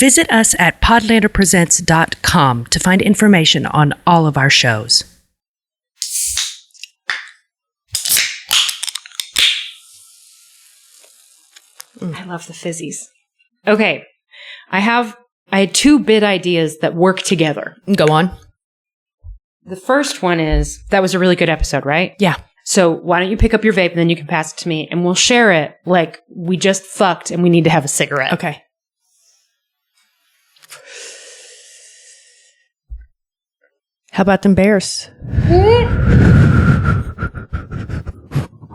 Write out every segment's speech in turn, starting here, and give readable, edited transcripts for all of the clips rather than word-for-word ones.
Visit us at podlanderpresents.com to find information on all of our shows. I love the fizzies. Okay. I had 2 bid ideas that work together. Go on. The first one is, that was a really good episode, right? Yeah. So why don't you pick up your vape and then you can pass it to me and we'll share it like we just fucked and we need to have a cigarette. Okay. How about them bears?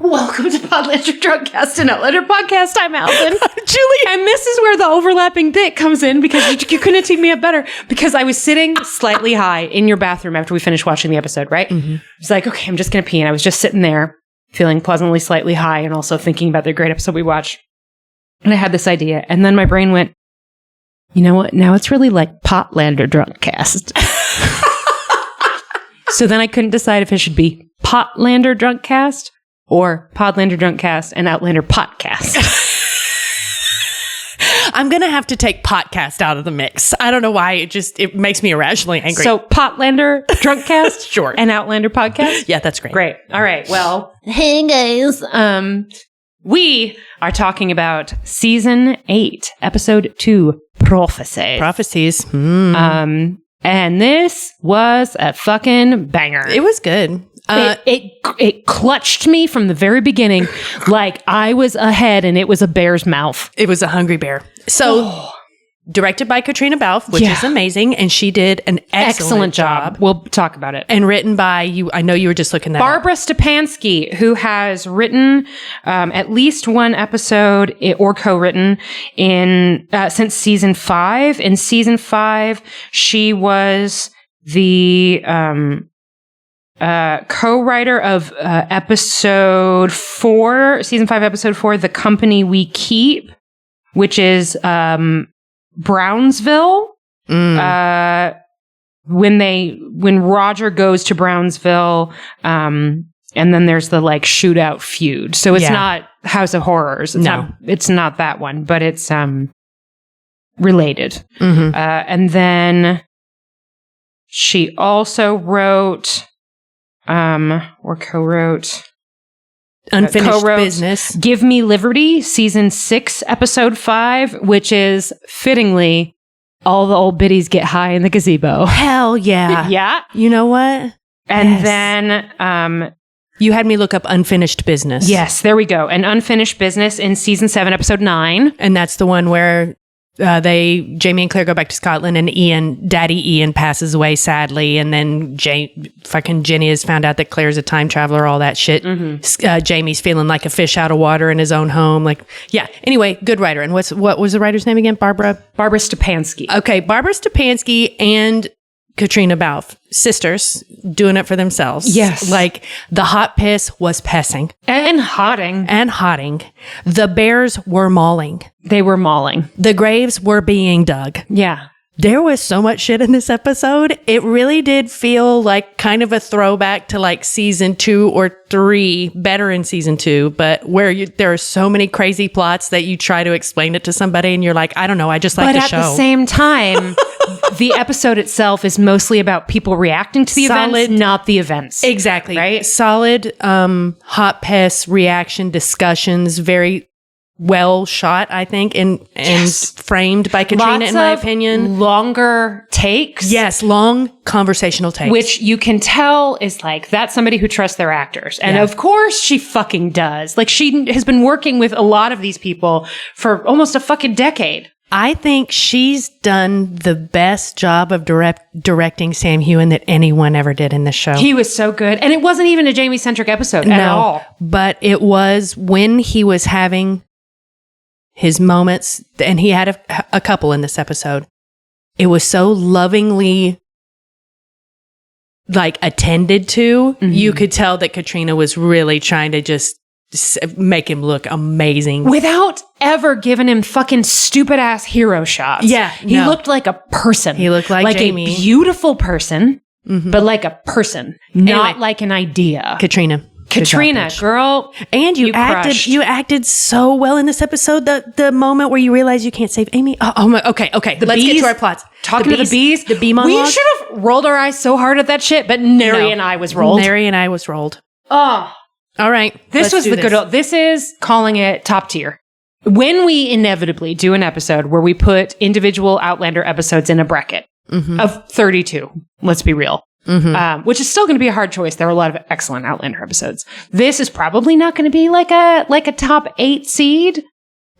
Welcome to Podlander Drunkcast and Outlander Podcast. I'm Allison. Julie. And this is where the overlapping bit comes in because you couldn't have teed me up better. Because I was sitting slightly high in your bathroom after we finished watching the episode, right? Mm-hmm. I was like, okay, I'm just going to pee. And I was just sitting there feeling pleasantly slightly high and also thinking about the great episode we watched. And I had this idea. And then my brain went, you know what? Now it's really like Podlander Drunkcast. So then I couldn't decide if it should be Podlander Drunkcast or Podlander Drunkcast and Outlander Podcast. I'm going to have to take podcast out of the mix. I don't know why. It makes me irrationally angry. So Podlander Drunkcast Sure. and Outlander Podcast? Yeah, that's great. Great. All right. Well, hey guys. We are talking about Season 8, Episode 2, Prophecies. Prophecies. And this was a fucking banger. It was good. It clutched me from the very beginning like I was ahead and it was a bear's mouth. It was a hungry bear. So, directed by Caitríona Balfe, which is amazing, and she did an excellent job. We'll talk about it. And written by you. I know you were just looking that Barbara Stepansky, who has written at least one episode or co-written in since season 5. In season 5, she was the co-writer of episode 4, season 5, episode 4, The Company We Keep, which is Brownsville. When Roger goes to Brownsville, and then there's the like shootout feud. So it's not House of Horrors. It's not that one, but it's related. Mm-hmm. And then she also wrote or co-wrote Unfinished Business. Give Me Liberty, Season 6, Episode 5, which is fittingly all the old biddies get high in the gazebo. Hell yeah. Yeah. You know what? And then you had me look up Unfinished Business. Yes, there we go. And Unfinished Business in Season 7, Episode 9. And that's the one where Jamie and Claire go back to Scotland and Daddy Ian passes away sadly. And then fucking Jenny has found out that Claire's a time traveler, all that shit. Mm-hmm. Jamie's feeling like a fish out of water in his own home. Like, yeah. Anyway, good writer. And what was the writer's name again? Barbara Stepansky. Okay. Barbara Stepansky and Caitríona Balfe, sisters, doing it for themselves. Yes. Like, the hot piss was pissing. And hotting. The bears were mauling. They were mauling. The graves were being dug. Yeah. There was so much shit in this episode. It really did feel like kind of a throwback to like season 2 or 3, better in season 2, but where there are so many crazy plots that you try to explain it to somebody and you're like, I don't know, I just like the show. But at the same time, the episode itself is mostly about people reacting to the events, not the events. Exactly. Right? Solid, hot piss reaction discussions, very well shot, I think, and framed by Caitríona, in my opinion. Longer takes. Yes, long conversational takes. Which you can tell is like, that's somebody who trusts their actors. And of course she fucking does. Like, she has been working with a lot of these people for almost a fucking decade. I think she's done the best job of directing Sam Heughan that anyone ever did in this show. He was so good. And it wasn't even a Jamie-centric episode at all. But it was when he was having his moments, and he had a couple in this episode. It was so lovingly like attended to. Mm-hmm. You could tell that Caitríona was really trying to just make him look amazing. Without ever giving him fucking stupid ass hero shots. Yeah. He looked like a person. He looked like Jamie. A beautiful person, but like a person, not like an idea. Caitríona. Caitríona, girl, and you acted so well in this episode. The moment where you realize you can't save Amy. Okay. Let's get to our plots. Talking to the bees, the bee monologue. We should have rolled our eyes so hard at that shit, but Nary and I was rolled. Oh, all right. This was the good old. This is calling it top tier. When we inevitably do an episode where we put individual Outlander episodes in a bracket of 32, let's be real. Which is still going to be a hard choice. There are a lot of excellent Outlander episodes. This is probably not going to be like a top 8 seed.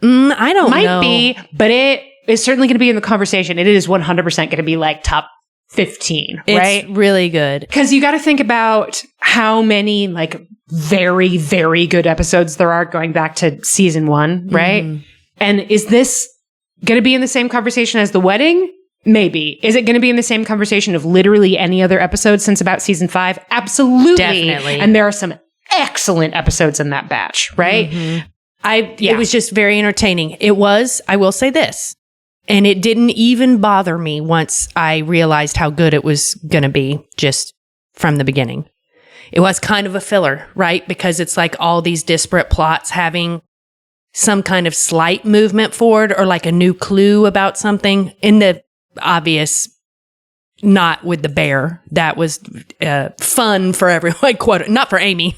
I don't know. Might be, but it is certainly going to be in the conversation. It is 100% going to be like top 15, right? It's really good. Because you got to think about how many like very, very good episodes there are going back to season 1, right? And is this going to be in the same conversation as The Wedding? Maybe. Is it going to be in the same conversation of literally any other episode since about season 5? Absolutely. Definitely. And there are some excellent episodes in that batch, right? It was just very entertaining. It was, I will say this, and it didn't even bother me once I realized how good it was going to be just from the beginning. It was kind of a filler, right? Because it's like all these disparate plots having some kind of slight movement forward or like a new clue about something in the obvious, not with the bear. That was fun for everyone, like, quote, not for Amy,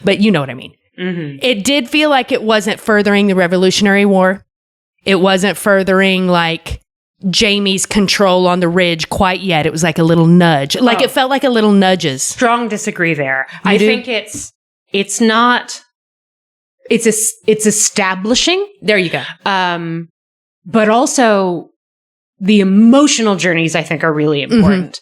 but you know what I mean. It did feel like it wasn't furthering the Revolutionary War. It wasn't furthering like Jamie's control on the ridge quite yet. It was like a little nudge. Like it felt like a little nudges. Strong disagree there. I think it's not. It's establishing. There you go. But also the emotional journeys, I think, are really important.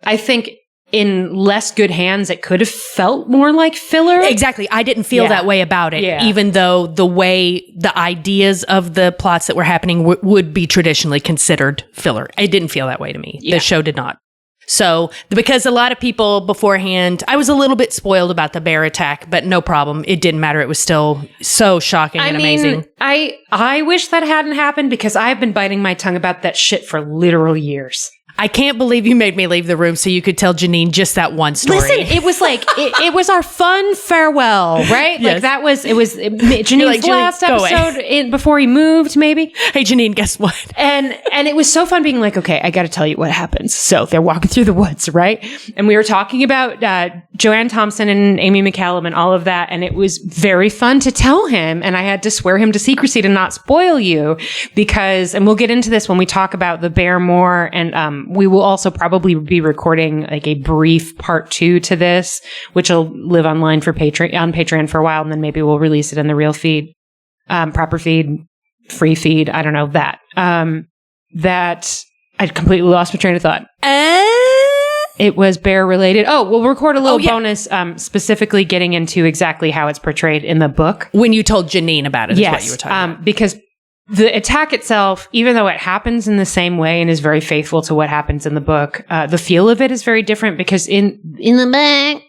I think in less good hands, it could have felt more like filler. Exactly. I didn't feel that way about it, even though the way the ideas of the plots that were happening would be traditionally considered filler. It didn't feel that way to me. The show did not. So, because a lot of people beforehand, I was a little bit spoiled about the bear attack, but no problem. It didn't matter. It was still so shocking and amazing. I wish that hadn't happened because I've been biting my tongue about that shit for literal years. I can't believe you made me leave the room so you could tell Janine just that one story. Listen, it was like, it was our fun farewell, right? Yes. Like it was Janine's last episode before he moved, maybe. Hey, Janine, guess what? And it was so fun being like, okay, I got to tell you what happens. So they're walking through the woods, right? And we were talking about Joanne Thompson and Amy McCallum and all of that. And it was very fun to tell him. And I had to swear him to secrecy to not spoil you because, and we'll get into this when we talk about the bear more. And we will also probably be recording like a brief part 2 to this, which will live online for Patreon for a while. And then maybe we'll release it in the real feed, proper feed, free feed. I don't know that. That I completely lost my train of thought. It was bear related. Oh, we'll record a little bonus, specifically getting into exactly how it's portrayed in the book. When you told Janine about it, is what you were talking about. Because the attack itself, even though it happens in the same way and is very faithful to what happens in the book, the feel of it is very different because in the back,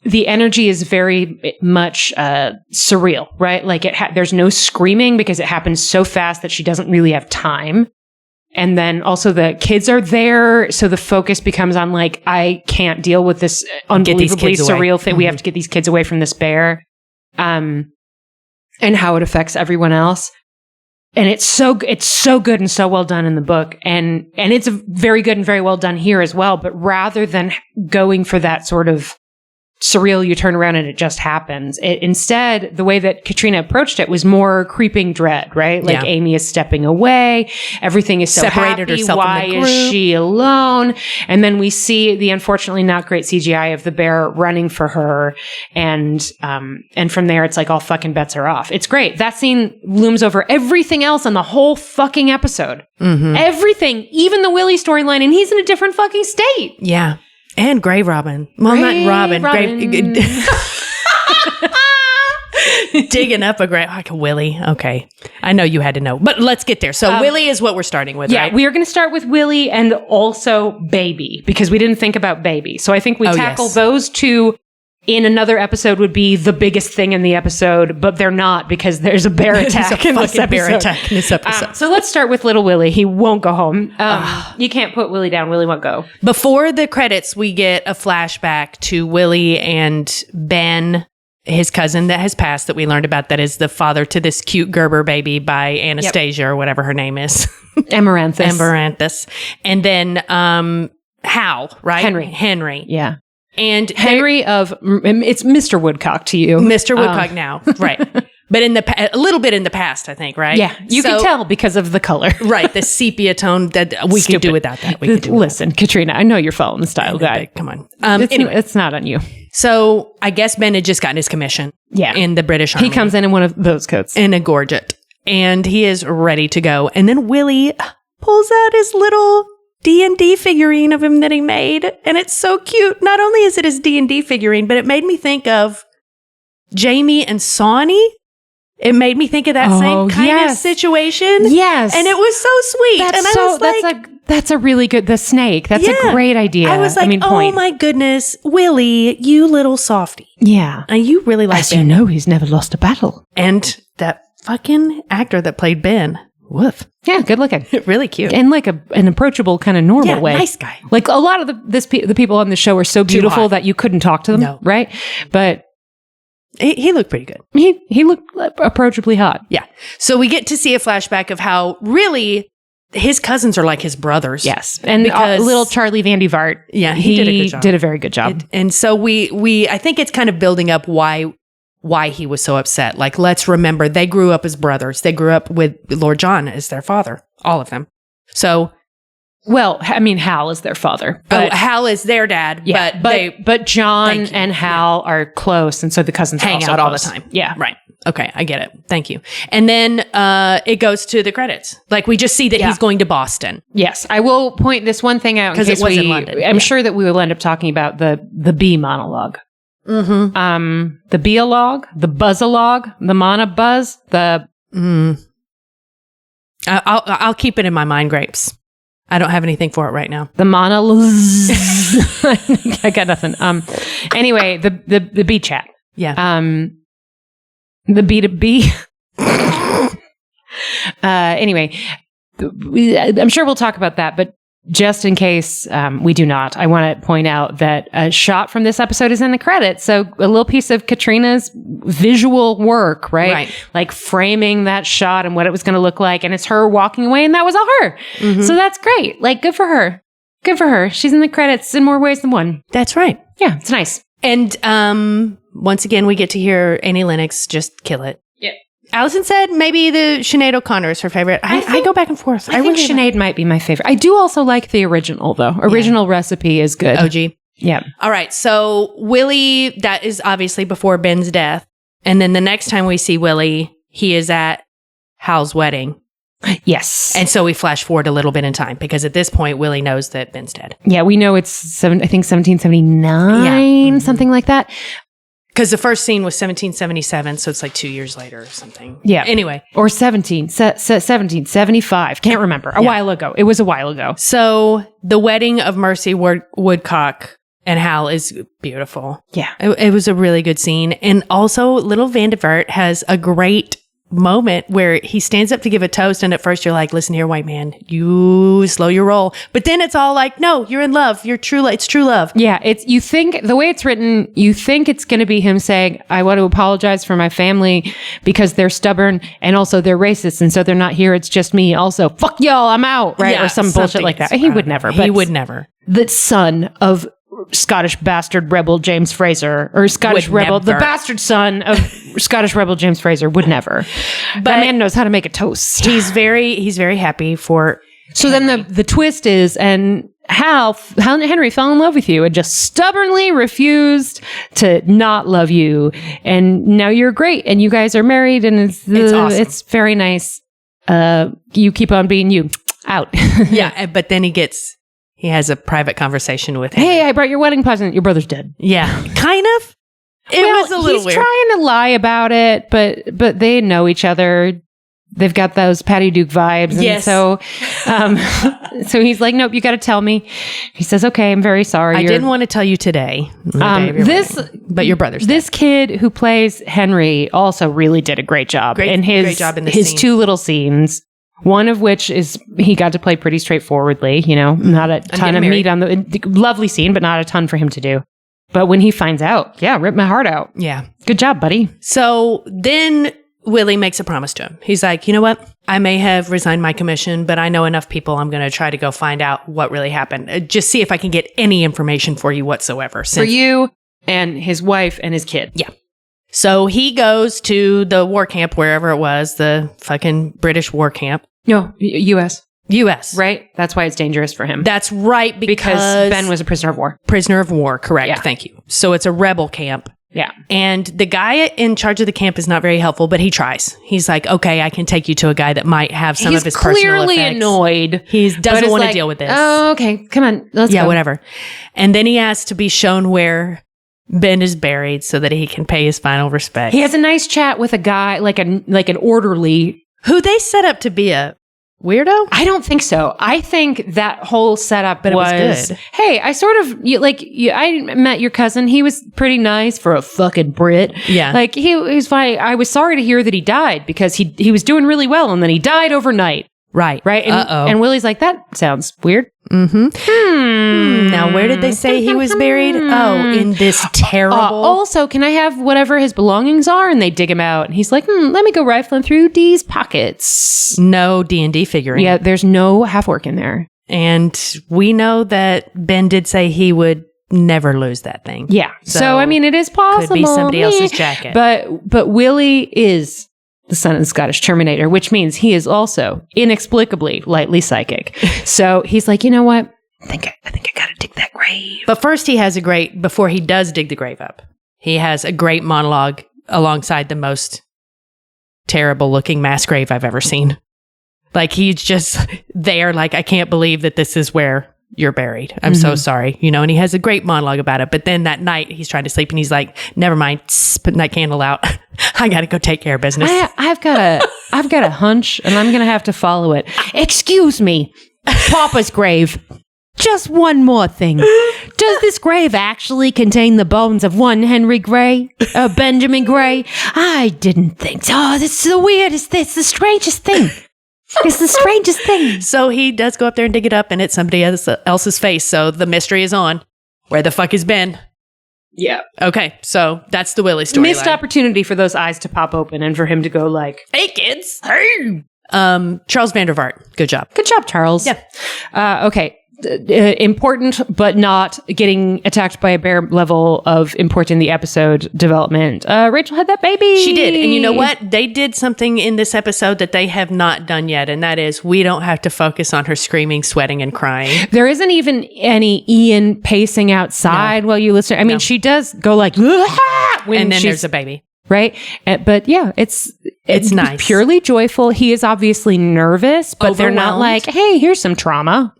the energy is very much surreal, right? Like there's no screaming because it happens so fast that she doesn't really have time. And then also the kids are there, so the focus becomes on like, I can't deal with this unbelievably surreal thing. We have to get these kids away from this bear. And how it affects everyone else. And it's so good and so well done in the book. And it's very good and very well done here as well. But rather than going for that sort of surreal, you turn around and it just happens. Instead, the way that Caitríona approached it was more creeping dread, right? Like Amy is stepping away. Everything is so separated happy. Herself Why from the group. Is she alone? And then we see the unfortunately not great CGI of the bear running for her. And from there, it's like all fucking bets are off. It's great. That scene looms over everything else on the whole fucking episode. Everything, even the Willie storyline, and he's in a different fucking state. Yeah. And Grey Robin. Well, not Robin. Digging up like a Willie. Okay. I know you had to know. But let's get there. So Willie is what we're starting with, right? We are going to start with Willie and also Baby, because we didn't think about Baby. So I think we tackle those two in another episode would be the biggest thing in the episode, but they're not because there's a bear attack in this episode. So let's start with little Willie. He won't go home. You can't put Willie down. Willie won't go. Before the credits, we get a flashback to Willie and Ben, his cousin that has passed that we learned about, that is the father to this cute Gerber baby by Anastasia or whatever her name is. Amaranthus. And then Hal, right? Henry. Yeah. And Henry it's Mr. Woodcock to you. Mr. Woodcock now, right. But a little bit in the past, I think, right? Yeah, you can tell because of the color. Right, the sepia tone that we could do without that. Listen, Caitríona, I know you're following the style guide. Come on. Anyway, it's not on you. So I guess Ben had just gotten his commission in the British Army. He comes in one of those coats. In a gorget. And he is ready to go. And then Willie pulls out his little D&D figurine of him that he made. And it's so cute. Not only is it his D&D figurine, but it made me think of Jamie and Sawney. It made me think of that same kind of situation. Yes. And it was so sweet. That's a really good, the snake. That's a great idea. I was like, oh my goodness, Willie, you little softy. Yeah. And you really like Ben. As you know, he's never lost a battle. And that fucking actor that played Ben. Woof. Yeah, good looking. Really cute. In like an approachable kind of normal way. Nice guy. Like a lot of the people on the show are so beautiful that you couldn't talk to them, right? But he looked pretty good. He looked approachably hot. Yeah. So we get to see a flashback of how really his cousins are like his brothers. Yes. And little Charlie Van de Vaart. Yeah, he did a good job. Did a very good job. And so we I think it's kind of building up why he was so upset. Like, let's remember, they grew up as brothers. They grew up with Lord John as their father. All of them. So, well, I mean, Hal is their father. But Hal is their dad. Yeah, but John and Hal are close, and so the cousins hang out all the time. Yeah, right. Okay, I get it. Thank you. And then it goes to the credits. Like, we just see that he's going to Boston. Yes, I will point this one thing out because it was in London. I'm sure that we will end up talking about the bee monologue. Mm-hmm. The bealogue, the buzzalogue, the monobuzz, the. I'll keep it in my mind, Grapes. I don't have anything for it right now. The monologue. I got nothing. Anyway, the bee chat. Yeah. The B2B. Anyway, I'm sure we'll talk about that, but just in case we do not, I want to point out that a shot from this episode is in the credits. So a little piece of Caitríona's visual work, right? Like framing that shot and what it was going to look like. And it's her walking away, and that was all her. Mm-hmm. So that's great. Like, good for her. Good for her. She's in the credits in more ways than one. That's right. Yeah, it's nice. And once again, we get to hear Annie Lennox just kill it. Yeah. Allison said maybe the Sinead O'Connor is her favorite. I go back and forth. I think Sinead might be my favorite. I do also like the original, though. Original recipe is good. OG. Yeah. All right. So Willie, that is obviously before Ben's death. And then the next time we see Willie, he is at Hal's wedding. Yes. And so we flash forward a little bit in time because at this point, Willie knows that Ben's dead. Yeah, we know it's, I think, 1779, something like that. Because the first scene was 1777, so it's like 2 years later or something. Yeah. Anyway. Or 1775. Can't remember. A while ago. It was a while ago. So the wedding of Mercy Woodcock and Hal is beautiful. Yeah. It was a really good scene. And also, little Van de Vaart has a great moment where he stands up to give a toast, and at first you're like, listen here, white man, you slow your roll, but then it's all like, no, you're in love, it's true love. Yeah, you think the way it's written, you think it's going to be him saying, I want to apologize for my family because they're stubborn and also they're racist, and so they're not here, it's just me, also fuck y'all, I'm out, right? Or some bullshit like that. He would never. The son of Scottish bastard rebel James Fraser, or Scottish rebel, the bastard son of Scottish rebel James Fraser would never. But that man knows how to make a toast. He's very happy for. So Henry. Then the twist is, and Henry fell in love with you and just stubbornly refused to not love you, and now you're great, and you guys are married, and it's awesome. It's very nice. You keep on being you. Out. Yeah, but then he has a private conversation with him. Hey, I brought your wedding present. Your brother's dead. Yeah, kind of. It was a little weird. He's trying to lie about it, but they know each other. they've got those Patty Duke vibes. And Yes. so he's like, nope, you got to tell me. He says, okay, I'm very sorry. I didn't want to tell you today. The day of your wedding, but your brother's This kid who plays Henry also really did a great job. Great job in this his scene. 2 little scenes. One of which is he got to play pretty straightforwardly, not a ton of meat on the lovely scene, but not a ton for him to do. But when he finds out, rip my heart out. Yeah. Good job, buddy. So then Willie makes a promise to him. He's like, you know what? I may have resigned my commission, but I know enough people. I'm going to try to go find out what really happened. Just see if I can get any information for you whatsoever. For you and his wife and his kid. Yeah. So he goes to the war camp, wherever it was, the fucking British war camp. No, U.S. U.S. Right? That's why it's dangerous for him. That's right. Because Ben was a prisoner of war. Prisoner of war. Correct. Yeah. Thank you. So it's a rebel camp. Yeah. And the guy in charge of the camp is not very helpful, but he tries. He's like, okay, I can take you to a guy that might have some of his personal effects. He's clearly annoyed. He doesn't want to deal with this. Oh, okay. Come on. Let's go. Whatever. And then he asks to be shown where Ben is buried so that he can pay his final respect. He has a nice chat with a guy, like an orderly. Who they set up to be a weirdo? I don't think so. I think that whole setup was good. Hey, I sort of I met your cousin. He was pretty nice for a fucking Brit. Yeah. Like he was fine. I was sorry to hear that he died because he was doing really well and then he died overnight. Right. Right. And Willie's like, that sounds weird. Mm-hmm. Now, where did they say he was buried? Oh, in this terrible. Also, can I have whatever his belongings are? And they dig him out. And he's like, let me go rifling through Dee's pockets. No D&D figuring. Yeah, there's no half work in there. And we know that Ben did say he would never lose that thing. Yeah. So I mean, it is possible. Could be somebody else's jacket. But Willie is the son of the Scottish Terminator, which means he is also inexplicably lightly psychic. So he's like, you know what? I think I gotta dig that grave. But first before he does dig the grave up, he has a great monologue alongside the most terrible looking mass grave I've ever seen. Like he's just there like, I can't believe that this is where you're buried. I'm so sorry. And he has a great monologue about it. But then that night he's trying to sleep and he's like, never mind, putting that candle out. I got to go take care of business. I've got a hunch and I'm going to have to follow it. Excuse me, Papa's grave. Just one more thing. Does this grave actually contain the bones of one Henry Gray? Benjamin Gray? I didn't think so. Oh, this is the weirdest. This is the strangest thing. It's the strangest thing. So he does go up there and dig it up, and it's somebody else's face. So the mystery is on. Where the fuck has Ben? Yeah. Okay, so that's the Willie story. Missed opportunity for those eyes to pop open and for him to go like, hey, kids. Hey. Charles Vandervaart. Good job. Good job, Charles. Yeah. Okay. Important, but not getting attacked by a bear level of important in the episode development. Rachel had that baby. She did. And you know what? They did something in this episode that they have not done yet. And that is we don't have to focus on her screaming, sweating, and crying. There isn't even any Ian pacing outside while you listen. I mean, she does go like, when and then there's a baby. Right. But yeah, it's nice. Purely joyful. He is obviously nervous, but they're not like, hey, here's some trauma.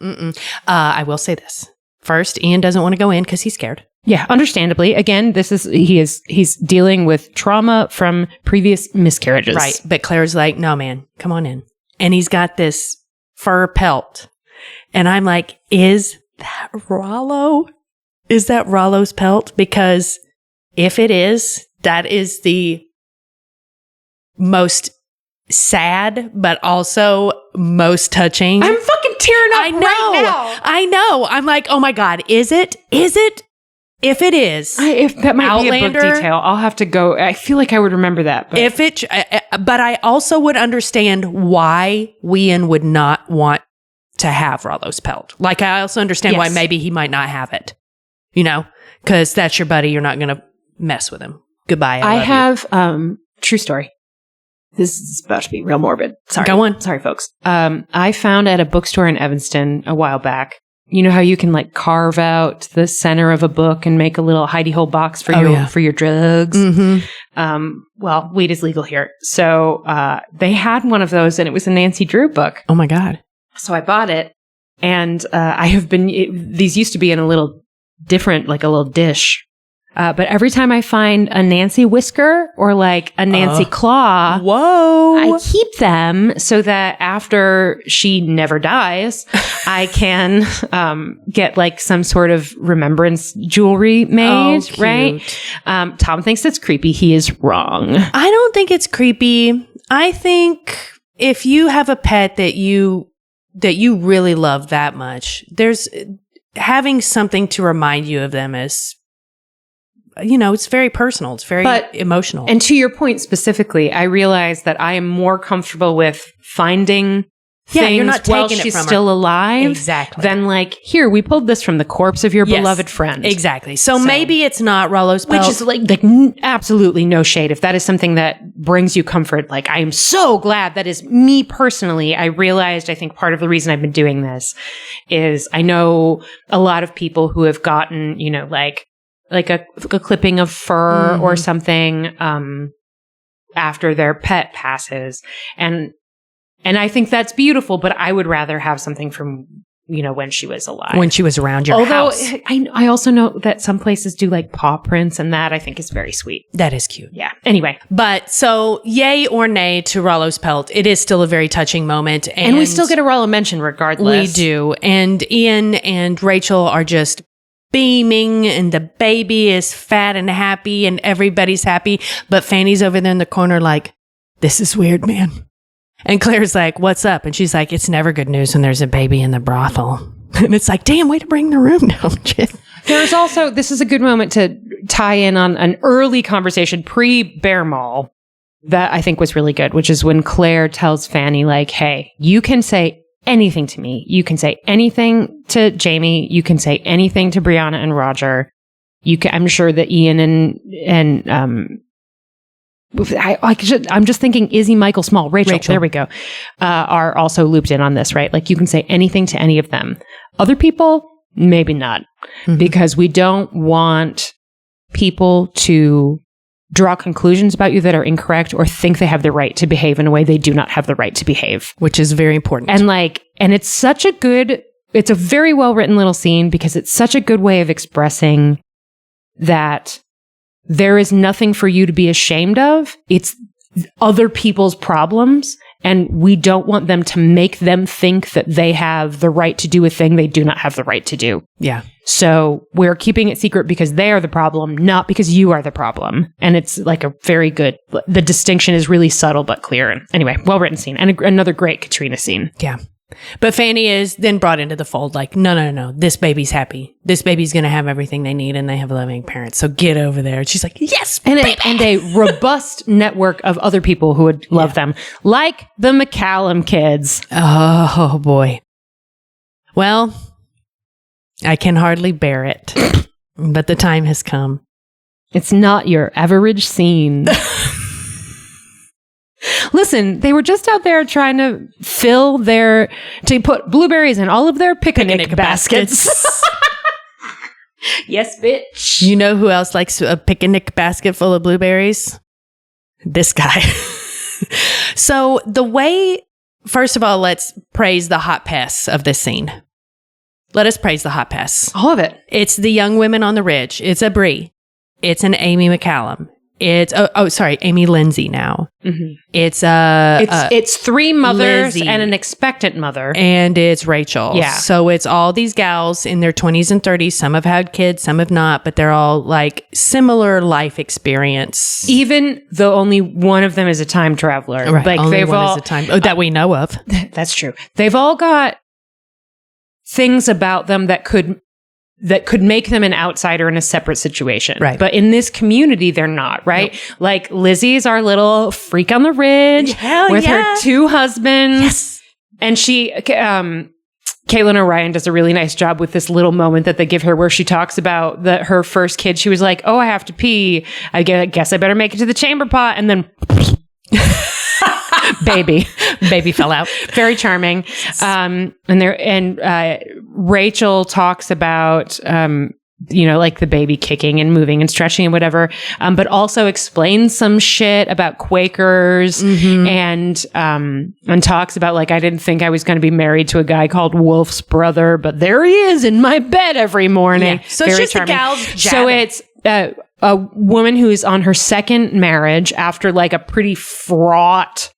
I will say this. First, Ian doesn't want to go in because he's scared. Yeah, understandably. Again, he's dealing with trauma from previous miscarriages. Right. But Claire's like, no, man, come on in. And he's got this fur pelt. And I'm like, is that Rollo? Is that Rollo's pelt? Because if it is, that is the most sad, but also most touching. I'm fucking tearing up right now. I know. I'm like, oh my God, is it? Is it? If it is, if that might Outlander, be a book detail, I'll have to go. I feel like I would remember that. But but I also would understand why Ian would not want to have Rollo's pelt. Like I also understand why maybe he might not have it. Because that's your buddy. You're not going to mess with him. Goodbye. I have true story. This is about to be real morbid. Sorry. Go on. Sorry, folks. I found at a bookstore in Evanston a while back. You know how you can like carve out the center of a book and make a little hidey hole box for your drugs? Mm-hmm. Well, weed is legal here. So they had one of those and it was a Nancy Drew book. Oh my God. So I bought it and I have been, these used to be in a little different, like a little dish. But every time I find a Nancy whisker or like a Nancy claw, Whoa. I keep them so that after she never dies, I can get like some sort of remembrance jewelry made, right? Tom thinks it's creepy. He is wrong. I don't think it's creepy. I think if you have a pet that you really love that much, there's having something to remind you of them is, it's very personal. It's very emotional. And to your point specifically, I realize that I am more comfortable with finding things you're not while taking it she's from still her. alive. Exactly. Than like, here, we pulled this from the corpse of your beloved friend. Exactly. So maybe it's not Rollo's pelt. Which is like absolutely no shade. If that is something that brings you comfort, like I am so glad that is me personally. I realized, I think part of the reason I've been doing this is I know a lot of people who have gotten, like a clipping of fur or something after their pet passes. And I think that's beautiful, but I would rather have something from, when she was alive. When she was around your house. I also know that some places do like paw prints, and that I think is very sweet. That is cute. Yeah. Anyway. But so yay or nay to Rollo's pelt, it is still a very touching moment. And we still get a Rollo mention regardless. We do. And Ian and Rachel are just beaming, and the baby is fat and happy, and everybody's happy. But Fanny's over there in the corner like, this is weird, man. And Claire's like, what's up? And she's like, it's never good news when there's a baby in the brothel. And it's like, damn, way to bring the room down, Jit. There's also, this is a good moment to tie in on an early conversation pre-Bear Mall that I think was really good, which is when Claire tells Fanny, like, hey, you can say anything to me. You can say anything to Jamie. You can say anything to Brianna and Roger. I'm sure that Ian and I'm just thinking Izzy, Michael, Small, Rachel. There we go. Are also looped in on this, right? Like you can say anything to any of them. Other people, maybe not, because we don't want people to draw conclusions about you that are incorrect or think they have the right to behave in a way they do not have the right to behave. Which is very important. And it's it's a very well written little scene because it's such a good way of expressing that there is nothing for you to be ashamed of. It's other people's problems. And we don't want them to make them think that they have the right to do a thing they do not have the right to do. Yeah. So we're keeping it secret because they are the problem, not because you are the problem. And it's like a very good, the distinction is really subtle but clear. And anyway, well-written scene. And another great Caitríona scene. Yeah. But Fanny is then brought into the fold like, no. This baby's happy. This baby's going to have everything they need and they have loving parents. So get over there. And she's like, yes, and a robust network of other people who would love them. Like the McCallum kids. Oh, boy. Well, I can hardly bear it. But the time has come. It's not your average scene. Listen, they were just out there trying to to put blueberries in all of their picnic baskets. Yes, bitch. You know who else likes a picnic basket full of blueberries? This guy. So first of all, let's praise the hot pass of this scene. Let us praise the hot pass. All of it. It's the young women on the ridge. It's a Bree. It's an Amy McCallum. It's Amy Lindsay now. Mm-hmm. It's three mothers Lizzie, and an expectant mother, and it's Rachel. Yeah. So it's all these gals in their 20s and 30s. Some have had kids, some have not, but they're all like similar life experience. Even though only one of them is a time traveler, right? Like only one is a time that we know of. That's true. They've all got things about them that could make them an outsider in a separate situation. Right. But in this community, they're not, right? Nope. Like Lizzie's our little freak on the ridge with her two husbands. Yes. And Caitlin O'Ryan does a really nice job with this little moment that they give her where she talks about her first kid. She was like, oh, I have to pee. I guess I better make it to the chamber pot. And then baby fell out. Very charming. Yes. Rachel talks about like the baby kicking and moving and stretching and whatever, but also explains some shit about Quakers and talks about like, I didn't think I was going to be married to a guy called Wolf's brother, but there he is in my bed every morning. Yeah. So very it's just charming. the gals So jabbing. it's a woman who is on her second marriage after like a pretty fraught,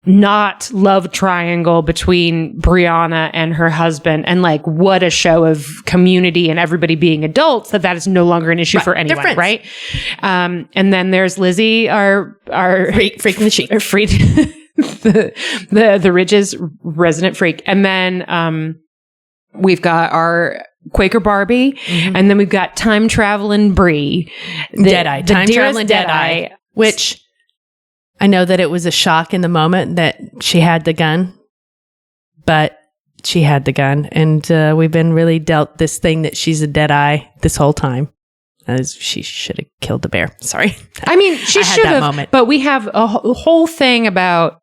not love triangle between Brianna and her husband, and like what a show of community and everybody being adults that is no longer an issue for anyone, right? And then there's Lizzie, our freak from the sheet, the Ridges resident freak, and then we've got our Quaker Barbie, and then we've got time traveling Bree, Deadeye, time traveling Deadeye, which. I know that it was a shock in the moment that she had the gun, but she had the gun. And we've been really dealt this thing that she's a Deadeye this whole time. As she should have killed the bear. Sorry. I mean, she should have. But we have a whole thing about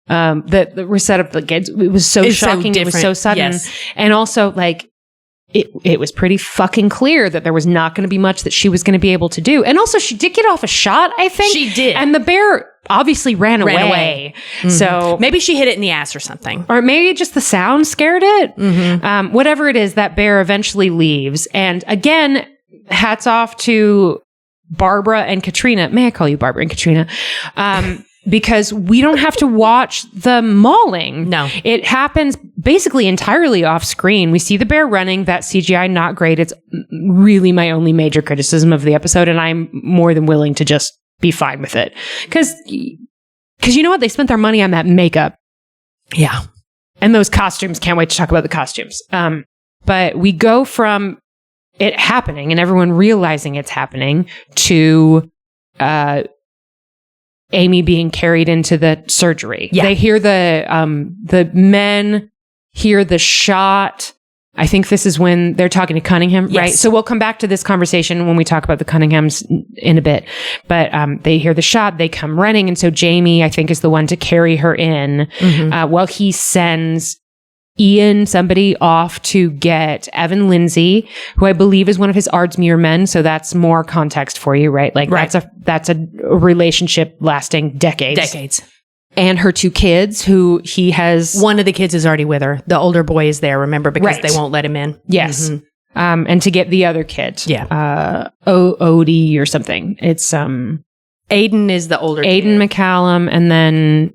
that we're set up. Like, it was so shocking. It was so sudden. Yes. And also, like, it was pretty fucking clear that there was not going to be much that she was going to be able to do. And also, she did get off a shot, I think. She did. And the bear obviously ran away. Mm-hmm. So maybe she hit it in the ass or something. Or maybe just the sound scared it. Mm-hmm. Whatever it is, that bear eventually leaves. And again, hats off to Barbara and Caitríona. May I call you Barbara and Caitríona? Because we don't have to watch the mauling. No. It happens basically entirely off screen. We see the bear running. That CGI, not great. It's really my only major criticism of the episode, and I'm more than willing to just be fine with it. Because you know what? They spent their money on that makeup. Yeah. And those costumes. Can't wait to talk about the costumes. But we go from it happening and everyone realizing it's happening to Amy being carried into the surgery. Yeah. They hear the men hear the shot. I think this is when they're talking to Cunningham, right? So we'll come back to this conversation when we talk about the Cunninghams in a bit. But they hear the shot, they come running. And so Jamie, I think, is the one to carry her in while he sends Ian, somebody, off to get Evan Lindsay, who I believe is one of his Ardsmuir men. So that's more context for you, right? Like that's a relationship lasting decades. And her two kids, who he has... One of the kids is already with her. The older boy is there, remember, because they won't let him in. Yes. Mm-hmm. And to get the other kid. Yeah. Odie or something. It's... Aiden is the older kid. Aiden McCallum, and then...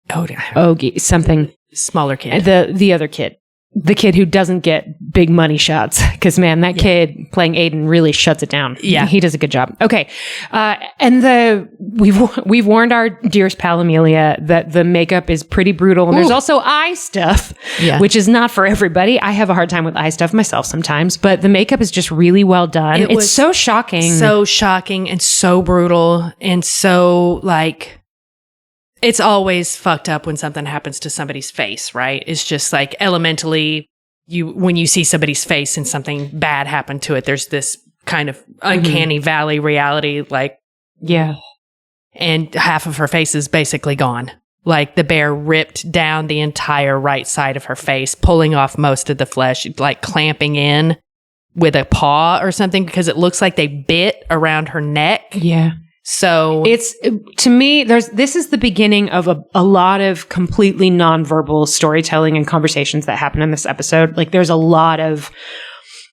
Ogie, something... Smaller kid. The other kid. The kid who doesn't get big money shots. Because, man, that kid playing Aiden really shuts it down. Yeah. He does a good job. Okay. And we've warned our dearest pal Amelia that the makeup is pretty brutal. And there's also eye stuff, which is not for everybody. I have a hard time with eye stuff myself sometimes. But the makeup is just really well done. It's so shocking. So shocking and so brutal and so, like... It's always fucked up when something happens to somebody's face, right? It's just like elementally, when you see somebody's face and something bad happened to it, there's this kind of uncanny valley reality, like, and half of her face is basically gone. Like the bear ripped down the entire right side of her face, pulling off most of the flesh, like clamping in with a paw or something, because it looks like they bit around her neck. Yeah. So it's, to me, this is the beginning of a lot of completely nonverbal storytelling and conversations that happen in this episode. Like there's a lot of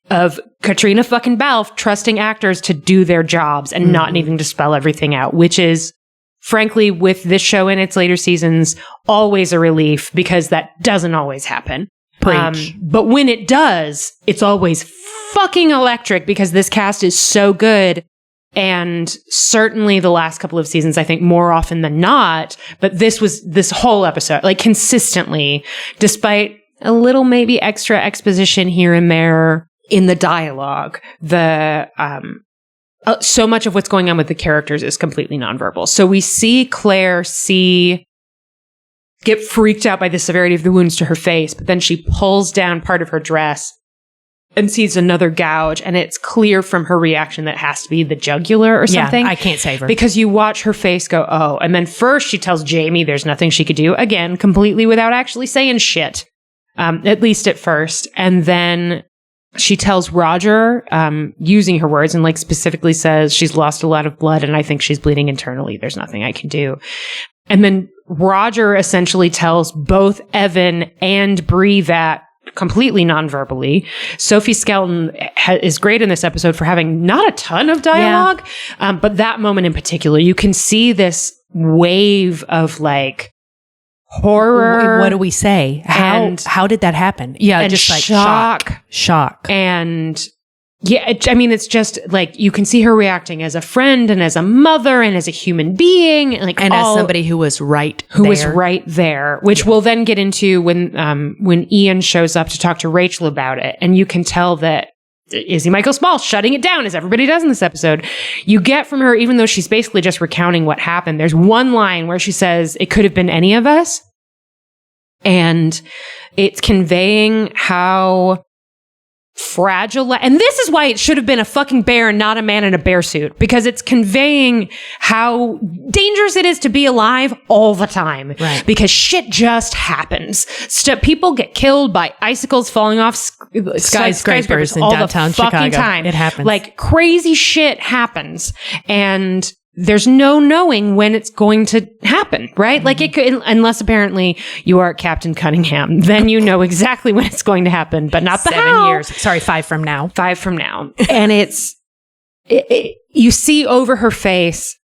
Caitríona fucking Balfe trusting actors to do their jobs and not needing to spell everything out, which is, frankly, with this show in its later seasons, always a relief, because that doesn't always happen. But when it does, it's always fucking electric, because this cast is so good. And certainly the last couple of seasons, I think more often than not, but this whole episode, like consistently, despite a little maybe extra exposition here and there in the dialogue, so much of what's going on with the characters is completely nonverbal. So we see Claire get freaked out by the severity of the wounds to her face, but then she pulls down part of her dress and sees another gouge, and it's clear from her reaction that it has to be the jugular or something. I can't save her. Because you watch her face go, oh. And then first she tells Jamie there's nothing she could do. Again, completely without actually saying shit. At least at first. And then she tells Roger, using her words, and like specifically says she's lost a lot of blood and I think she's bleeding internally. There's nothing I can do. And then Roger essentially tells both Evan and Bree that completely non-verbally. Sophie Skelton is great in this episode for having not a ton of dialogue, but that moment in particular, you can see this wave of like horror. What do we say? How did that happen? Yeah, and just like shock. And yeah, I mean, it's just like you can see her reacting as a friend and as a mother and as a human being, like and as somebody who was right there, which we'll then get into when Ian shows up to talk to Rachel about it, and you can tell that Izzy Michael Small shutting it down as everybody does in this episode. You get from her, even though she's basically just recounting what happened, there's one line where she says, "It could have been any of us," and it's conveying how fragile, and this is why it should have been a fucking bear and not a man in a bear suit, because it's conveying how dangerous it is to be alive all the time, right? Because shit just happens. People get killed by icicles falling off skyscrapers in all downtown the fucking Chicago. time. It happens. Like crazy shit happens, and there's no knowing when it's going to happen, right? Mm-hmm. Like it could, unless apparently you are Captain Cunningham, then you know exactly when it's going to happen, but not the 7 years. Sorry, 5 from now. 5 from now. And you see over her face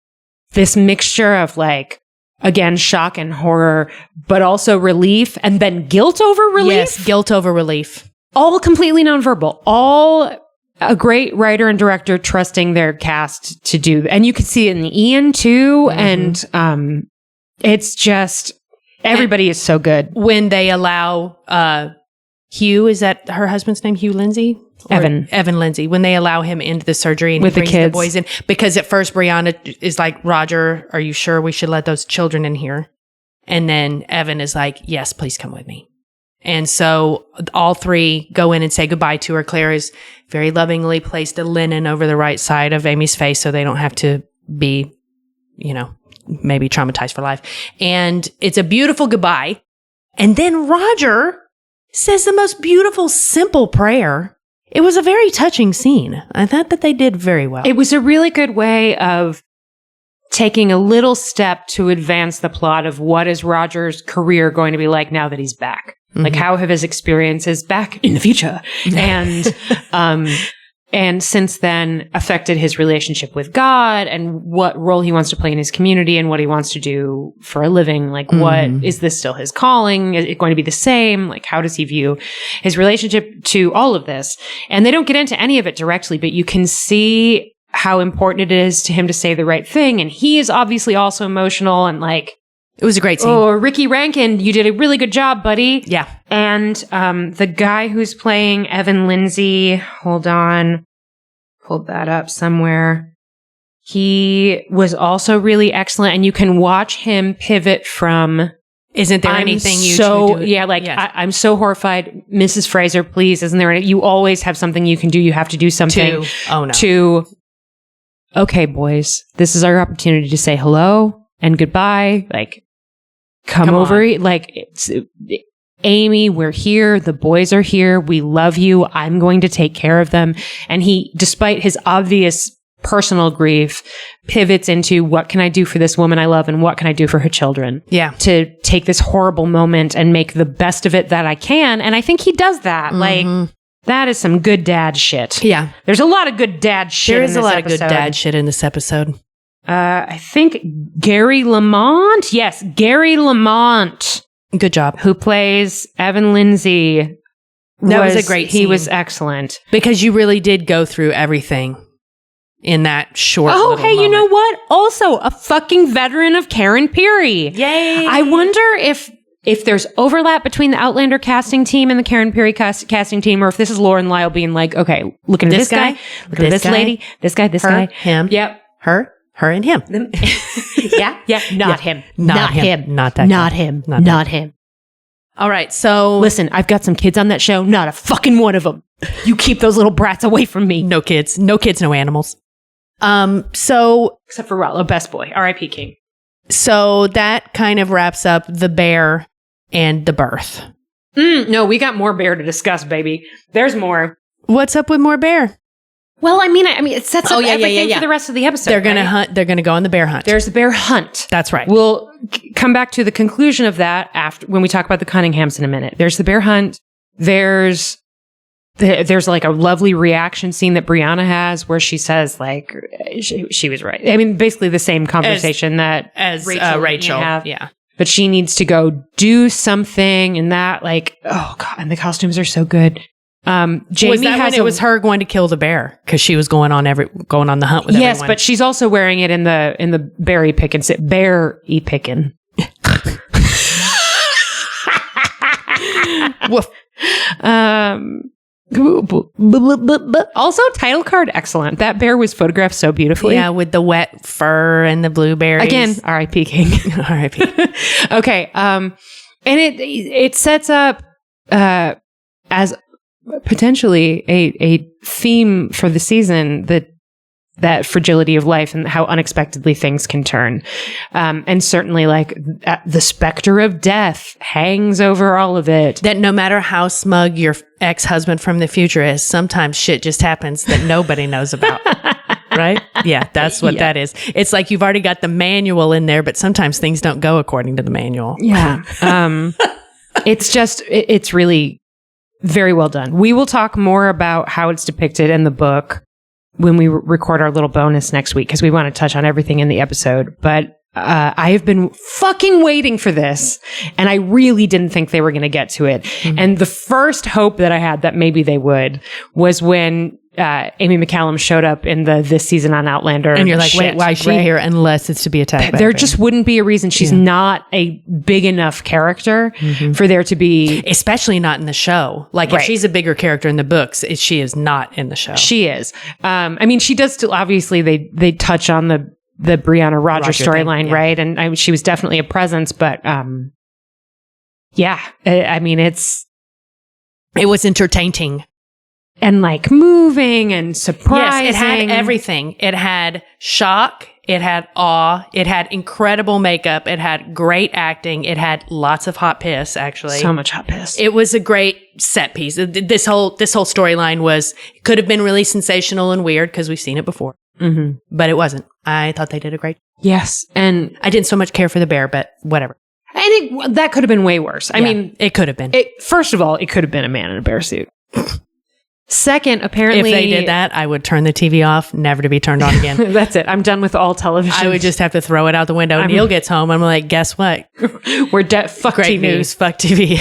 this mixture of like, again, shock and horror, but also relief, and then guilt over relief. Yes, guilt over relief. All completely nonverbal. All a great writer and director trusting their cast to do. And you can see it in Ian too. Mm-hmm. And it's just, everybody is so good. When they allow Hugh, is that her husband's name? Hugh Lindsay? Evan Lindsay. When they allow him into the surgery and with he brings the kids. The boys in. Because at first Brianna is like, Roger, are you sure we should let those children in here? And then Evan is like, yes, please come with me. And so all three go in and say goodbye to her. Claire has very lovingly placed a linen over the right side of Amy's face so they don't have to be, maybe traumatized for life. And it's a beautiful goodbye. And then Roger says the most beautiful, simple prayer. It was a very touching scene. I thought that they did very well. It was a really good way of taking a little step to advance the plot of what is Roger's career going to be like now that he's back. Mm-hmm. Like how have his experiences back in the future and since then affected his relationship with God and what role he wants to play in his community and what he wants to do for a living. Like what is this still his calling? Is it going to be the same? Like how does he view his relationship to all of this? And they don't get into any of it directly, but you can see how important it is to him to say the right thing. And he is obviously also emotional and like, it was a great scene. Oh, Ricky Rankin, you did a really good job, buddy. Yeah. And the guy who's playing Evan Lindsay, hold on, pulled that up somewhere. He was also really excellent. And you can watch him pivot from... Isn't there anything you do? Yeah, like, yes. I'm so horrified. Mrs. Fraser, please, isn't there you always have something you can do. You have to do something. To, okay, boys, this is our opportunity to say hello and goodbye. Like, come over. On. Like, it's Amy, we're here. The boys are here. We love you. I'm going to take care of them. And he, despite his obvious personal grief, pivots into what can I do for this woman I love and what can I do for her children? Yeah. To take this horrible moment and make the best of it that I can. And I think he does that. Mm-hmm. Like, that is some good dad shit. Yeah. There's a lot of good dad shit in this episode. There is a lot of good dad shit in this episode. I think Gary Lamont. Yes, Gary Lamont. Good job. Who plays Evan Lindsay. That was a great scene. He was excellent. Because you really did go through everything in that short little hey, moment. You know what? Also, a fucking veteran of Karen Peary. Yay. I wonder if there's overlap between the Outlander casting team and the Karen Peary casting team, or if this is Lauren Lyle being like, okay, looking at this guy, look at this lady, this guy, him. Yep. Her and him. Yeah. Not him. Not him. Not that Not guy. him. Not him. All right. So listen, I've got some kids on that show. Not a fucking one of them. You keep those little brats away from me. No kids. No kids, no animals. So except for Rollo, best boy. R.I.P. King. So that kind of wraps up the bear and the birth. No, we got more bear to discuss, baby. There's more. What's up with more bear? Well, I mean, it sets up everything for the rest of the episode. They're going to hunt. They're going to go on the bear hunt. There's the bear hunt. That's right. We'll come back to the conclusion of that when we talk about the Cunninghams in a minute. There's the bear hunt. There's like a lovely reaction scene that Brianna has where she says like she was right. I mean, basically the same conversation as Rachel have. Yeah. But she needs to go do something, and that like, oh God, and the costumes are so good. Jamie was that when it was her going to kill the bear because she was going on the hunt with everyone? Yes, but she's also wearing it in the berry pickin'. Berry pickin'. Woof. Also, title card excellent. That bear was photographed so beautifully. Yeah, with the wet fur and the blueberries. Again, R.I.P. King. R.I.P. Okay, and it sets up as potentially a theme for the season that fragility of life and how unexpectedly things can turn. And certainly like the specter of death hangs over all of it. That no matter how smug your ex-husband from the future is, sometimes shit just happens that nobody knows about. Right? Yeah, that's what that is. It's like you've already got the manual in there, but sometimes things don't go according to the manual. Yeah. It's really very well done. We will talk more about how it's depicted in the book when we record our little bonus next week, because we want to touch on everything in the episode. But I have been fucking waiting for this, and I really didn't think they were going to get to it. Mm-hmm. And the first hope that I had that maybe they would was when Amy McCallum showed up in this season on Outlander. And you're like, wait, why is she here unless it's to be attacked by There just wouldn't be a reason. She's not a big enough character for there to be... Especially not in the show. Like, if she's a bigger character in the books, she is not in the show. She is. I mean, she does still... Obviously, they touch on the Brianna Roger storyline, right? And she was definitely a presence, but yeah. I mean, it was entertaining. And like moving and surprising. Yes, it had everything. It had shock. It had awe. It had incredible makeup. It had great acting. It had lots of hot piss, actually. So much hot piss. It was a great set piece. This whole storyline could have been really sensational and weird because we've seen it before. Mm-hmm. But it wasn't. I thought they did a great job. Yes. And I didn't so much care for the bear, but whatever. And that could have been way worse. I mean, it could have been. First of all, it could have been a man in a bear suit. Second, apparently... If they did that, I would turn the TV off, never to be turned on again. That's it. I'm done with all television. I would just have to throw it out the window. Neil gets home. I'm like, guess what? We're dead. Fuck Great TV. news. Fuck TV.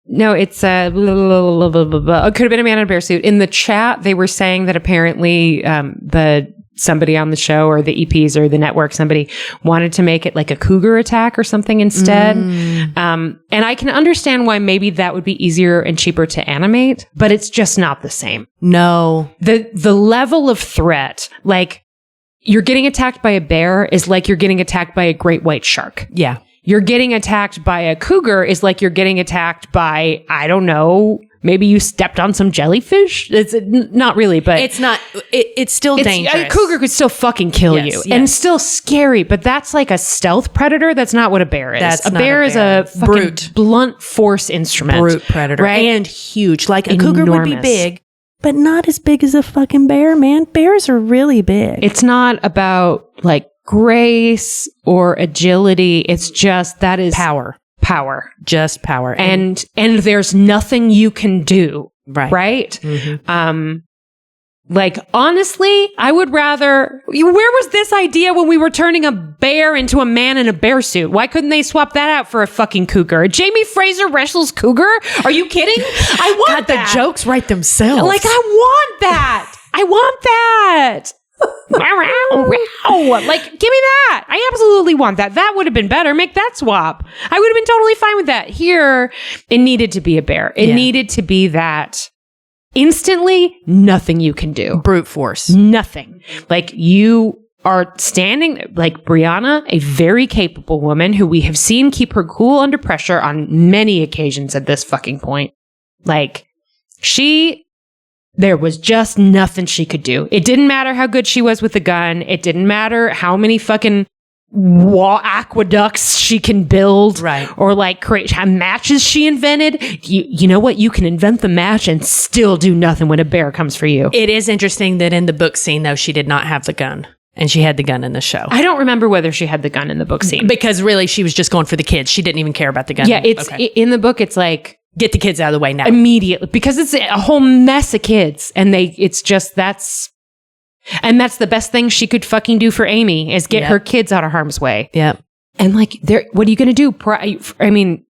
No, it's it could have been a man in a bear suit. In the chat, they were saying that apparently somebody on the show or the EPs or the network, somebody wanted to make it like a cougar attack or something instead. And I can understand why maybe that would be easier and cheaper to animate, but it's just not the same. No. The level of threat, like you're getting attacked by a bear is like you're getting attacked by a great white shark. Yeah. You're getting attacked by a cougar is like you're getting attacked by, I don't know, maybe you stepped on some jellyfish. It's not really, but it's not. It's still dangerous. A cougar could still fucking kill you, and it's still scary. But that's like a stealth predator. That's not what a bear is. A bear is a fucking blunt force instrument, brute predator, right? And huge. Like a cougar would be big, but not as big as a fucking bear. Man, bears are really big. It's not about like grace or agility. It's just that is power. Just power. And there's nothing you can do. Right? Mm-hmm. Like, honestly, I would rather... Where was this idea when we were turning a bear into a man in a bear suit? Why couldn't they swap that out for a fucking cougar? Jamie Fraser wrestles cougar? Are you kidding? I want that. The jokes write themselves. Like, I want that. I want that. Like, give me that. I absolutely want that. That would have been better. Make that swap. I would have been totally fine with that. Here, it needed to be a bear. It needed to be that. Instantly, nothing you can do. Brute force. Nothing. Like, you are standing, like Brianna, a very capable woman who we have seen keep her cool under pressure on many occasions at this fucking point. Like, there was just nothing she could do. It didn't matter how good she was with the gun. It didn't matter how many fucking aqueducts she can build. Right. Or like create matches she invented. You know what? You can invent the match and still do nothing when a bear comes for you. It is interesting that in the book scene, though, she did not have the gun. And she had the gun in the show. I don't remember whether she had the gun in the book scene. Because really, she was just going for the kids. She didn't even care about the gun. Yeah, in the book, it's like... Get the kids out of the way now. Immediately. Because it's a whole mess of kids. And that's the best thing she could fucking do for Amy is get her kids out of harm's way. Yeah. And like, what are you going to do? I mean,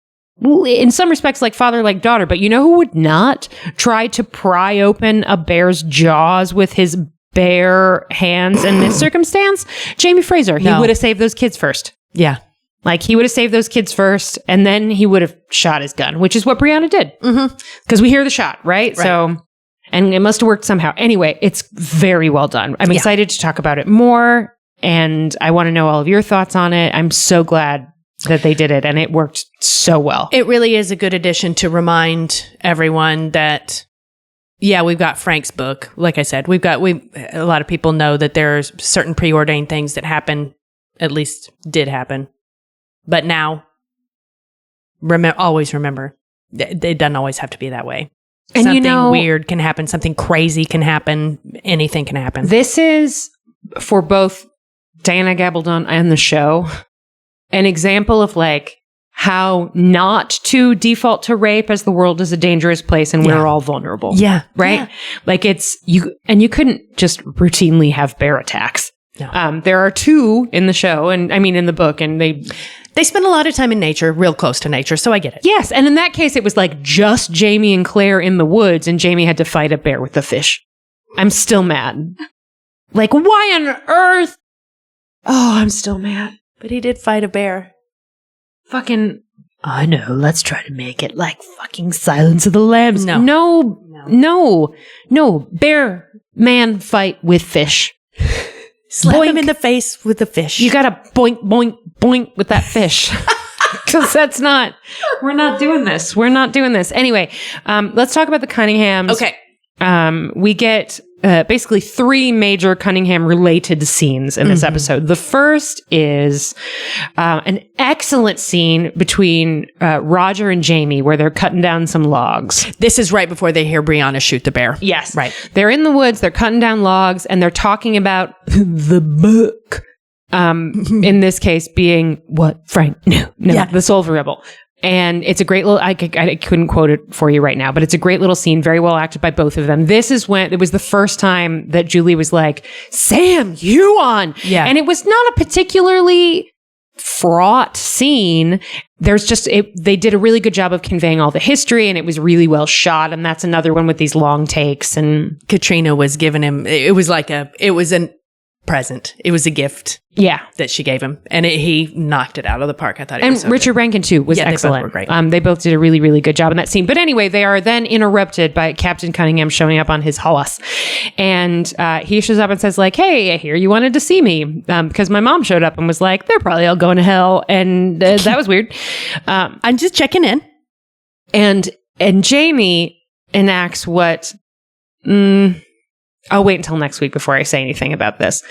in some respects, like father, like daughter, but you know who would not try to pry open a bear's jaws with his bare hands in this circumstance? Jamie Fraser. He would have saved those kids first. Yeah. Like, he would have saved those kids first, and then he would have shot his gun, which is what Brianna did. Because we hear the shot, right? So, and it must have worked somehow. Anyway, it's very well done. I'm excited to talk about it more, and I want to know all of your thoughts on it. I'm so glad that they did it, and it worked so well. It really is a good addition to remind everyone that... Yeah, we've got Frank's book. Like I said, a lot of people know that there's certain preordained things that happen, at least did happen. But now, always remember, it doesn't always have to be that way. And something weird can happen. Something crazy can happen. Anything can happen. This is, for both Diana Gabaldon and the show, an example of like how not to default to rape, as the world is a dangerous place and we're all vulnerable. Yeah. Right? Yeah. Like you couldn't just routinely have bear attacks. No. There are 2 in the show, and I mean in the book, and they spend a lot of time in nature, real close to nature, so I get it. Yes, and in that case, it was like just Jamie and Claire in the woods, and Jamie had to fight a bear with the fish. I'm still mad. Like, why on earth? Oh, I'm still mad. But he did fight a bear. Fucking, I know, let's try to make it like fucking Silence of the Lambs. No. Bear man fight with fish. Slap him in the face with the fish. You gotta boink, boink, boink with that fish. Because we're not doing this. Anyway, let's talk about the Cunninghams. Okay. We get basically 3 major Cunningham-related scenes in this episode. The first is an excellent scene between Roger and Jamie, where they're cutting down some logs. This is right before they hear Brianna shoot the bear. Yes. Right. They're in the woods, they're cutting down logs, and they're talking about the book. In this case being what Frank knew. The Soul of a Rebel. And it's a great little, I couldn't quote it for you right now, but it's a great little scene, very well acted by both of them. This is when, it was the first time that Julie was like, Sam, you on. Yeah. And it was not a particularly fraught scene. There's just, they did a really good job of conveying all the history, and it was really well shot. And that's another one with these long takes. And Caitríona was giving him, it was an present. It was a gift. Yeah. That she gave him. And he knocked it out of the park. I thought it was so Richard good. Rankin, too, was excellent. They both were great. They both did a really, really good job in that scene. But anyway, they are then interrupted by Captain Cunningham showing up on his horse. And he shows up and says, like, hey, I hear you wanted to see me. Because my mom showed up and was like, they're probably all going to hell. And that was weird. I'm just checking in. And Jamie enacts what... I'll wait until next week before I say anything about this.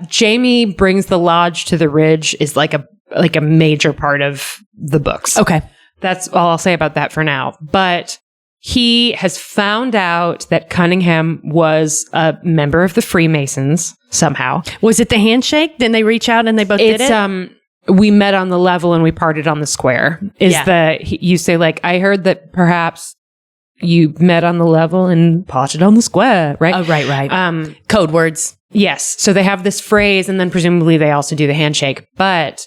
Jamie brings the lodge to the ridge is like a major part of the books. Okay. That's all I'll say about that for now. But he has found out that Cunningham was a member of the Freemasons somehow. Was it the handshake? Didn't they reach out and they both did it? We met on the level and we parted on the square. You say like, I heard that perhaps you met on the level and parted on the square, right? Oh, right. Code words. Yes. So they have this phrase, and then presumably they also do the handshake. But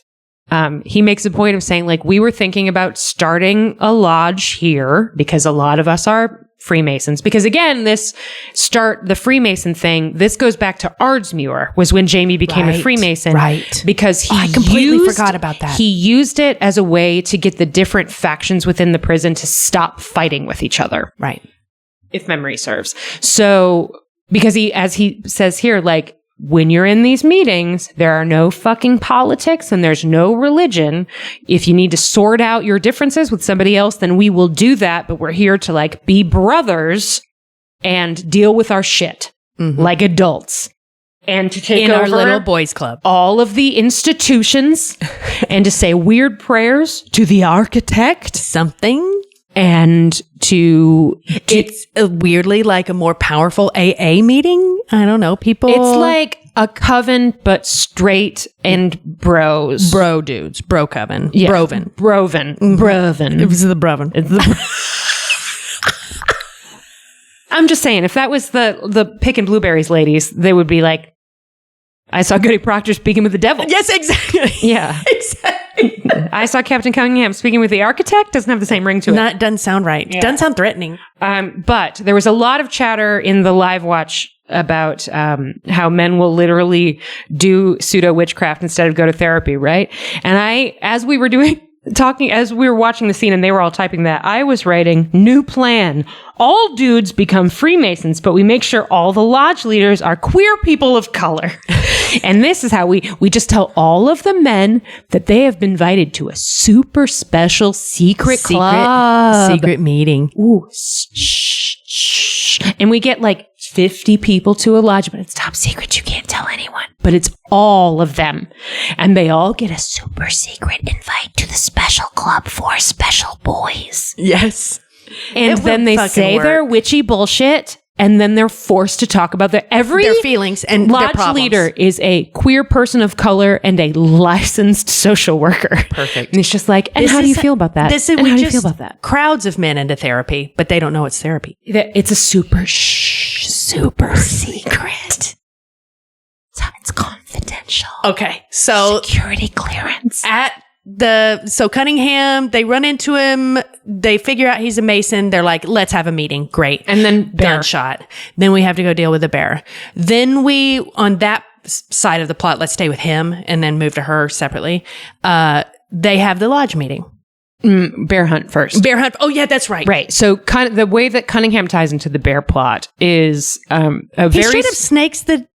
he makes a point of saying, like, we were thinking about starting a lodge here because a lot of us are Freemasons. Because again, the Freemason thing, this goes back to Ardsmuir, was when Jamie became a Freemason. Right. Because I completely forgot about that. He used it as a way to get the different factions within the prison to stop fighting with each other. Right. If memory serves. So, because as he says here, like, when you're in these meetings, there are no fucking politics and there's no religion. If you need to sort out your differences with somebody else, then we will do that. But we're here to like be brothers and deal with our shit like adults and to take in over our little boys club, all of the institutions and to say weird prayers to the architect, something. And it's weirdly like a more powerful AA meeting. I don't know. People. It's like a coven, but straight and bros. Bro dudes. Bro coven. Yeah. Broven. Broven. It was the Broven. I'm just saying, if that was the picking blueberries ladies, they would be like, I saw Goody Proctor speaking with the devil. Yes, exactly. Yeah. Exactly. I saw Captain Cunningham speaking with the architect. Doesn't have the same ring to it. Doesn't sound right. Yeah. Doesn't sound threatening. But there was a lot of chatter in the live watch about how men will literally do pseudo witchcraft instead of go to therapy, right? And as we were watching the scene and they were all typing that, I was writing, new plan. All dudes become Freemasons, but we make sure all the lodge leaders are queer people of color. And this is how we just tell all of the men that they have been invited to a super special secret club. Secret meeting. Ooh, shh. And we get like 50 people to a lodge, but it's top secret. You can't tell anyone. But it's all of them. And they all get a super secret invite to the special club for special boys. Yes. And then they say their witchy bullshit, and then they're forced to talk about their feelings and their lodge problems. leader is a queer person of color and a licensed social worker. Perfect. And it's just like, and how do you feel about that? How do you feel about that? Crowds of men into therapy, but they don't know it's therapy. It's a super secret. It's confidential. Okay, so security clearance. So Cunningham, they run into him. They figure out he's a Mason. They're like, let's have a meeting. Great. And then gunshot. Then we have to go deal with the bear. Then on that side of the plot, let's stay with him and then move to her separately. They have the lodge meeting. Bear hunt first. Bear hunt. Oh yeah, that's right. Right. So kind of the way that Cunningham ties into the bear plot is he straight up snakes the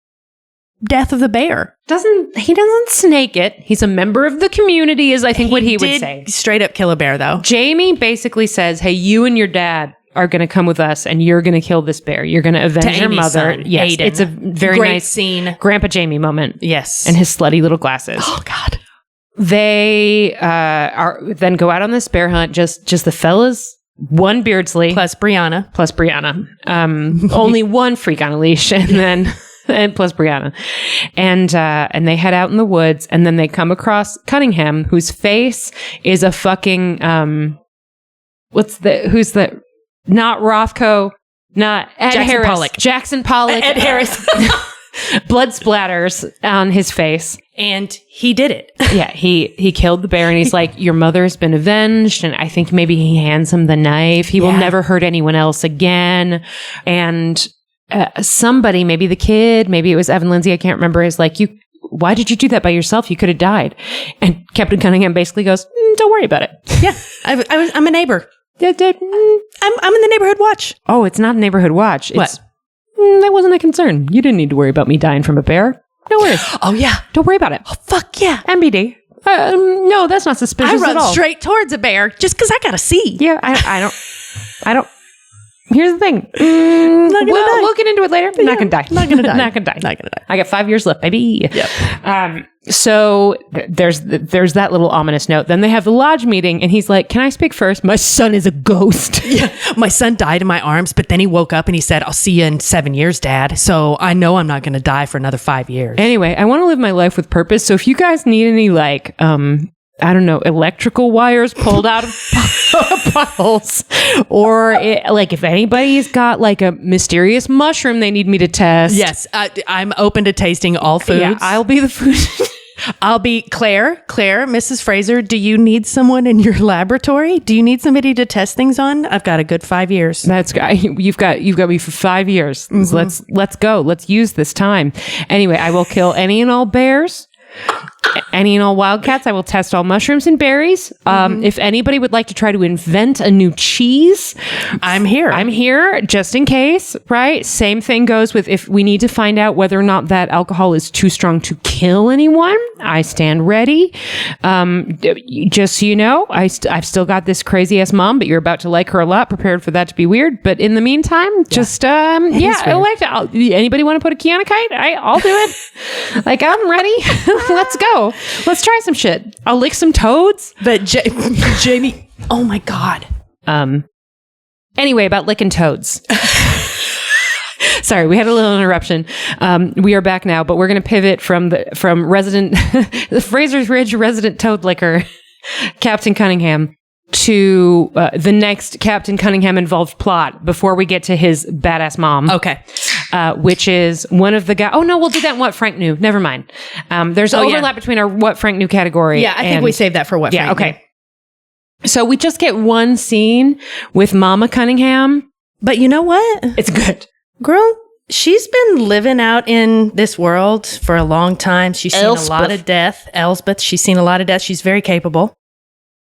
death of the bear. He doesn't snake it. He's a member of the community, is I think what he would say. Straight up kill a bear, though. Jamie basically says, hey, you and your dad are going to come with us and you're going to kill this bear. You're going to avenge your mother. Son, yes, Aiden. It's a very great nice scene. Grandpa Jamie moment. Yes. And his slutty little glasses. Oh, God. They then go out on this bear hunt, just the fellas, one Beardsley. Plus Brianna. Only one freak on a leash, and then... and plus Brianna. And they head out in the woods, and then they come across Cunningham, whose face is a fucking not Rothko, not Ed Jackson Harris. Pollock. Jackson Pollock. Ed Harris. Blood splatters on his face. And he did it. Yeah, he killed the bear, and he's like, your mother has been avenged, and I think maybe he hands him the knife. He will never hurt anyone else again. And somebody, maybe the kid, maybe it was Evan Lindsay, I can't remember, is like, why did you do that by yourself? You could have died. And Captain Cunningham basically goes, don't worry about it. Yeah, I'm a neighbor. I'm in the neighborhood watch. Oh, it's not a neighborhood watch. What? That wasn't a concern. You didn't need to worry about me dying from a bear. No worries. Oh, yeah. Don't worry about it. Oh, fuck yeah. MBD. No, that's not suspicious at all. I run straight towards a bear just because I got to see. Yeah, I don't. Here's the thing. We'll get into it later. I'm not going to die. Not going to die. Not going to die. Not going to die. I got 5 years left, baby. Yep. So there's that little ominous note. Then they have the lodge meeting, and he's like, can I speak first? My son is a ghost. Yeah. My son died in my arms, but then he woke up and he said, I'll see you in 7 years, Dad. So I know I'm not going to die for another 5 years. Anyway, I want to live my life with purpose. So if you guys need any, like, I don't know, electrical wires pulled out of puddles, or if anybody's got like a mysterious mushroom they need me to test. Yes, I'm open to tasting all foods. Yeah, I'll be the food. I'll be Claire, Mrs. Fraser. Do you need someone in your laboratory? Do you need somebody to test things on? I've got a good 5 years. That's you've got me for 5 years. Mm-hmm. So let's go. Let's use this time. Anyway, I will kill any and all bears. Any and all wildcats. I will test all mushrooms and berries. If anybody would like to try to invent a new cheese, I'm here just in case, right? Same thing goes with if we need to find out whether or not that alcohol is too strong to kill anyone. I stand ready. Just so you know, I've still got this crazy ass mom, but you're about to like her a lot. Prepared for that to be weird. But in the meantime, anybody want to put a key on a kite? I'll do it. Like, I'm ready. Let's go. Let's try some shit. I'll lick some toads. But Jamie, oh my God. Anyway, about licking toads. Sorry, we had a little interruption. We are back now, but we're going to pivot from resident the Fraser's Ridge resident toad licker, Captain Cunningham, to the next Captain Cunningham involved plot before we get to his badass mom. Okay. Which is one of the guys. Oh no, we'll do that in What Frank Knew. Never mind. There's overlap between our What Frank Knew category. Yeah, I think we saved that for What Frank Knew. So we just get one scene with Mama Cunningham. But you know what? It's good. Girl, she's been living out in this world for a long time. She's seen a lot of death. Elsbeth, she's seen a lot of death. She's very capable.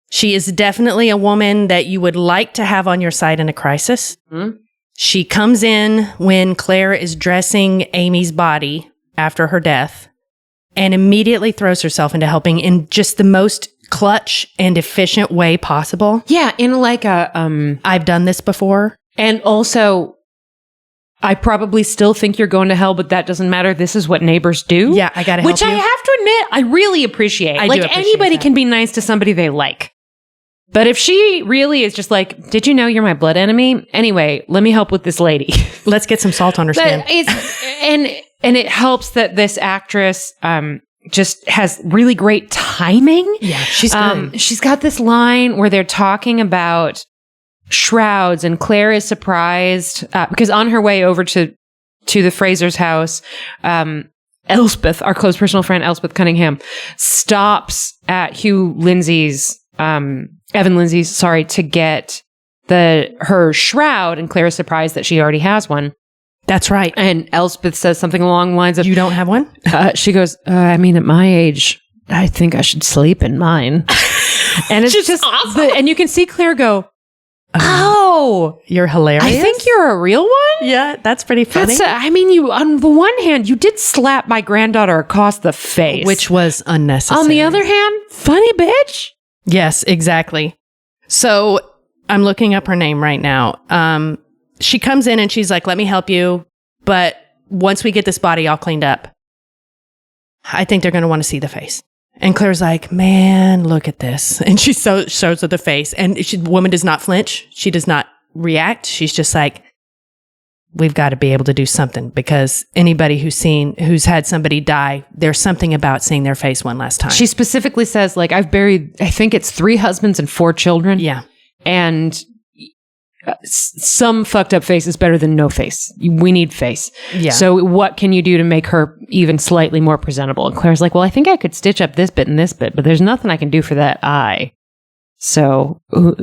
She is definitely a woman that you would like to have on your side in a crisis. Mm-hmm. She comes in when Claire is dressing Amy's body after her death and immediately throws herself into helping in just the most clutch and efficient way possible. Yeah, in like a I've done this before. And also, I probably still think you're going to hell, but that doesn't matter. This is what neighbors do. Yeah, I gotta help Which I have to admit, I really appreciate. I do appreciate anybody that. Can be nice to somebody they like. But if she really is just like, did you know you're my blood enemy? Anyway, let me help with this lady. Let's get some salt on her skin. And it helps that this actress just has really great timing. Yeah, she's good. She's got this line where they're talking about shrouds, and Claire is surprised because on her way over to the Fraser's house, Elspeth, our close personal friend Elspeth Cunningham, stops at Evan Lindsay's, to get her shroud, and Claire is surprised that she already has one. That's right. And Elspeth says something along the lines of, "You don't have one?" She goes, I mean, at my age, I think I should sleep in mine. And it's just awesome. And you can see Claire go, oh, you're hilarious. I think you're a real one. Yeah, that's pretty funny. You on the one hand, you did slap my granddaughter across the face, which was unnecessary. On the other hand, funny bitch. Yes, exactly. So I'm looking up her name right now. She comes in and she's like, let me help you. But once we get this body all cleaned up, I think they're going to want to see the face. And Claire's like, man, look at this. And she shows her the face. And the woman does not flinch. She does not react. She's just like, we've got to be able to do something, because anybody who's had somebody die, there's something about seeing their face one last time. She specifically says, like, I've buried, I think it's 3 husbands and 4 children. Yeah. And some fucked up face is better than no face. We need face. Yeah. So what can you do to make her even slightly more presentable? And Claire's like, well, I think I could stitch up this bit and this bit, but there's nothing I can do for that eye. So, who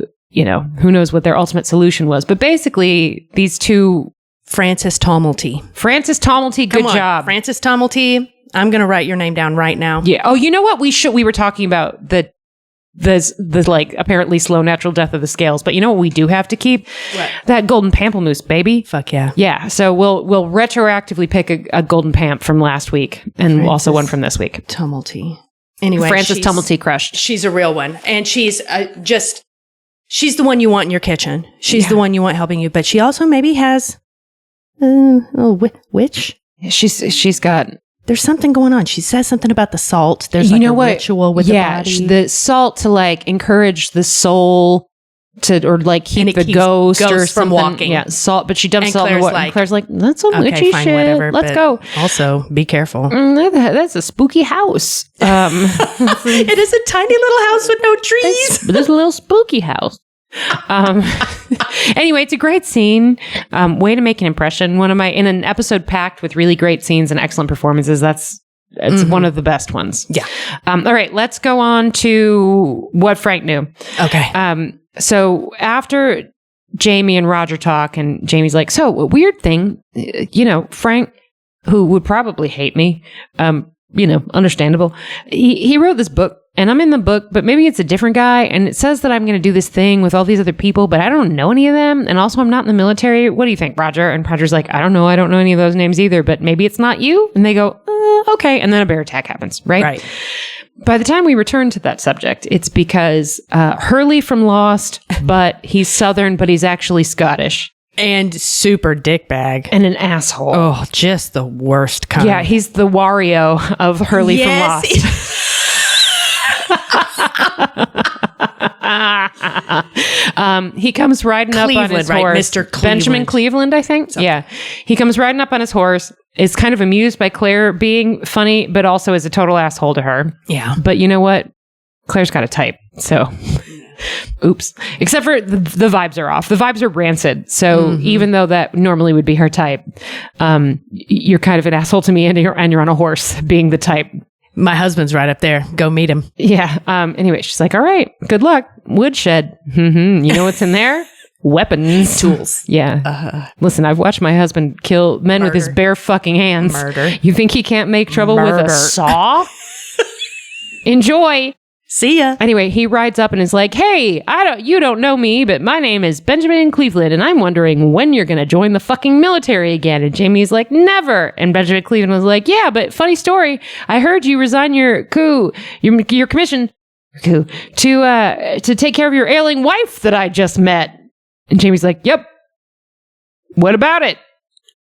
knows what their ultimate solution was. But basically, these two... Frances Tomalty, good job. Frances Tomalty, I'm going to write your name down right now. Yeah. Oh, you know what? We were talking about the like apparently slow natural death of the scales, but you know what we do have to keep? What? That golden pamplemousse, baby. Fuck yeah. Yeah. So we'll retroactively pick a golden pamp from last week and also one from this week. Tomalty. Anyway, Frances Tomalty crushed. She's a real one, and she's she's the one you want in your kitchen. She's the one you want helping you, but she also maybe has a witch. She's got. There's something going on. She says something about the salt. There's like a ritual with the body. The salt to like encourage the soul to, or like keep the ghost or from walking. Yeah, salt. But she dumps and salt in the water. And Claire's like, that's some witchy shit. Whatever, let's go. Also, be careful. That's a spooky house. It is a tiny little house with no trees. But there's a little spooky house. Anyway, it's a great scene. Way to make an impression. In an episode packed with really great scenes and excellent performances. It's one of the best ones. Yeah. All right, let's go on to What Frank Knew. Okay. So after Jamie and Roger talk, and Jamie's like, so a weird thing, Frank, who would probably hate me, understandable. He wrote this book. And I'm in the book, but maybe it's a different guy. And it says that I'm going to do this thing with all these other people, but I don't know any of them. And also, I'm not in the military. What do you think, Roger? And Roger's like, I don't know. I don't know any of those names either, but maybe it's not you. And they go, okay. And then a bear attack happens, right? Right. By the time we return to that subject, it's because Hurley from Lost, but he's Southern, but he's actually Scottish. And super dickbag. And an asshole. Oh, just the worst kind. Yeah, he's the Wario of Hurley from Lost. He comes riding up on his right? horse. Mr. Cleveland. Benjamin Cleveland, I think. Something. Yeah. He comes riding up on his horse, is kind of amused by Claire being funny, but also is a total asshole to her. Yeah. But you know what? Claire's got a type, so... Oops. Except for the vibes are off. The vibes are rancid. So even though that normally would be her type, you're kind of an asshole to me, and you're on a horse being the type. My husband's right up there. Go meet him. Yeah. Anyway, she's like, all right, good luck. Woodshed. You know what's in there? Weapons. Tools. Yeah. Listen, I've watched my husband kill men with his bare fucking hands. Murder. You think he can't make trouble with a saw? Enjoy. See ya. Anyway, he rides up and is like, hey, you don't know me, but my name is Benjamin Cleveland, and I'm wondering when you're going to join the fucking military again. And Jamie's like, never. And Benjamin Cleveland was like, yeah, but funny story. I heard you resign your commission to take care of your ailing wife that I just met. And Jamie's like, yep. What about it?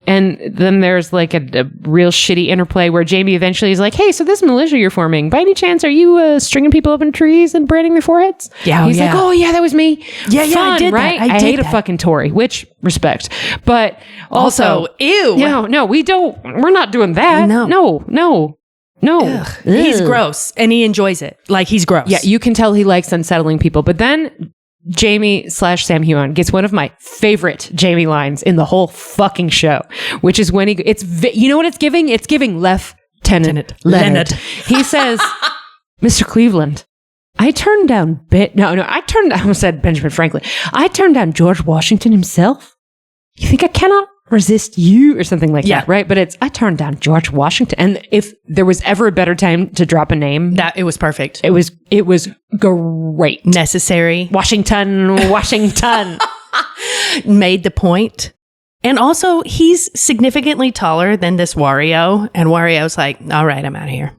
And then there's like a real shitty interplay where Jamie eventually is like, hey, so this militia you're forming, by any chance, are you stringing people up in trees and branding their foreheads? Yeah. He's like, oh, yeah, that was me. Yeah, Fun, I did right? that. I hate a fucking Tory, which respect. But also, ew. No, we don't. We're not doing that. No. Ugh. He's gross and he enjoys it. Like he's gross. Yeah, you can tell he likes unsettling people. But then Jamie/Sam Heughan gets one of my favorite Jamie lines in the whole fucking show, which is when you know what it's giving? It's giving Lieutenant Leonard. He says, Mr. Cleveland, I turned down I almost said Benjamin Franklin. I turned down George Washington himself. You think I cannot resist you or something like that, right? But I turned down George Washington. And if there was ever a better time to drop a name, it was perfect. It was great. Necessary. Washington. Made the point. And also, he's significantly taller than this Wario. And Wario's like, all right, I'm out of here.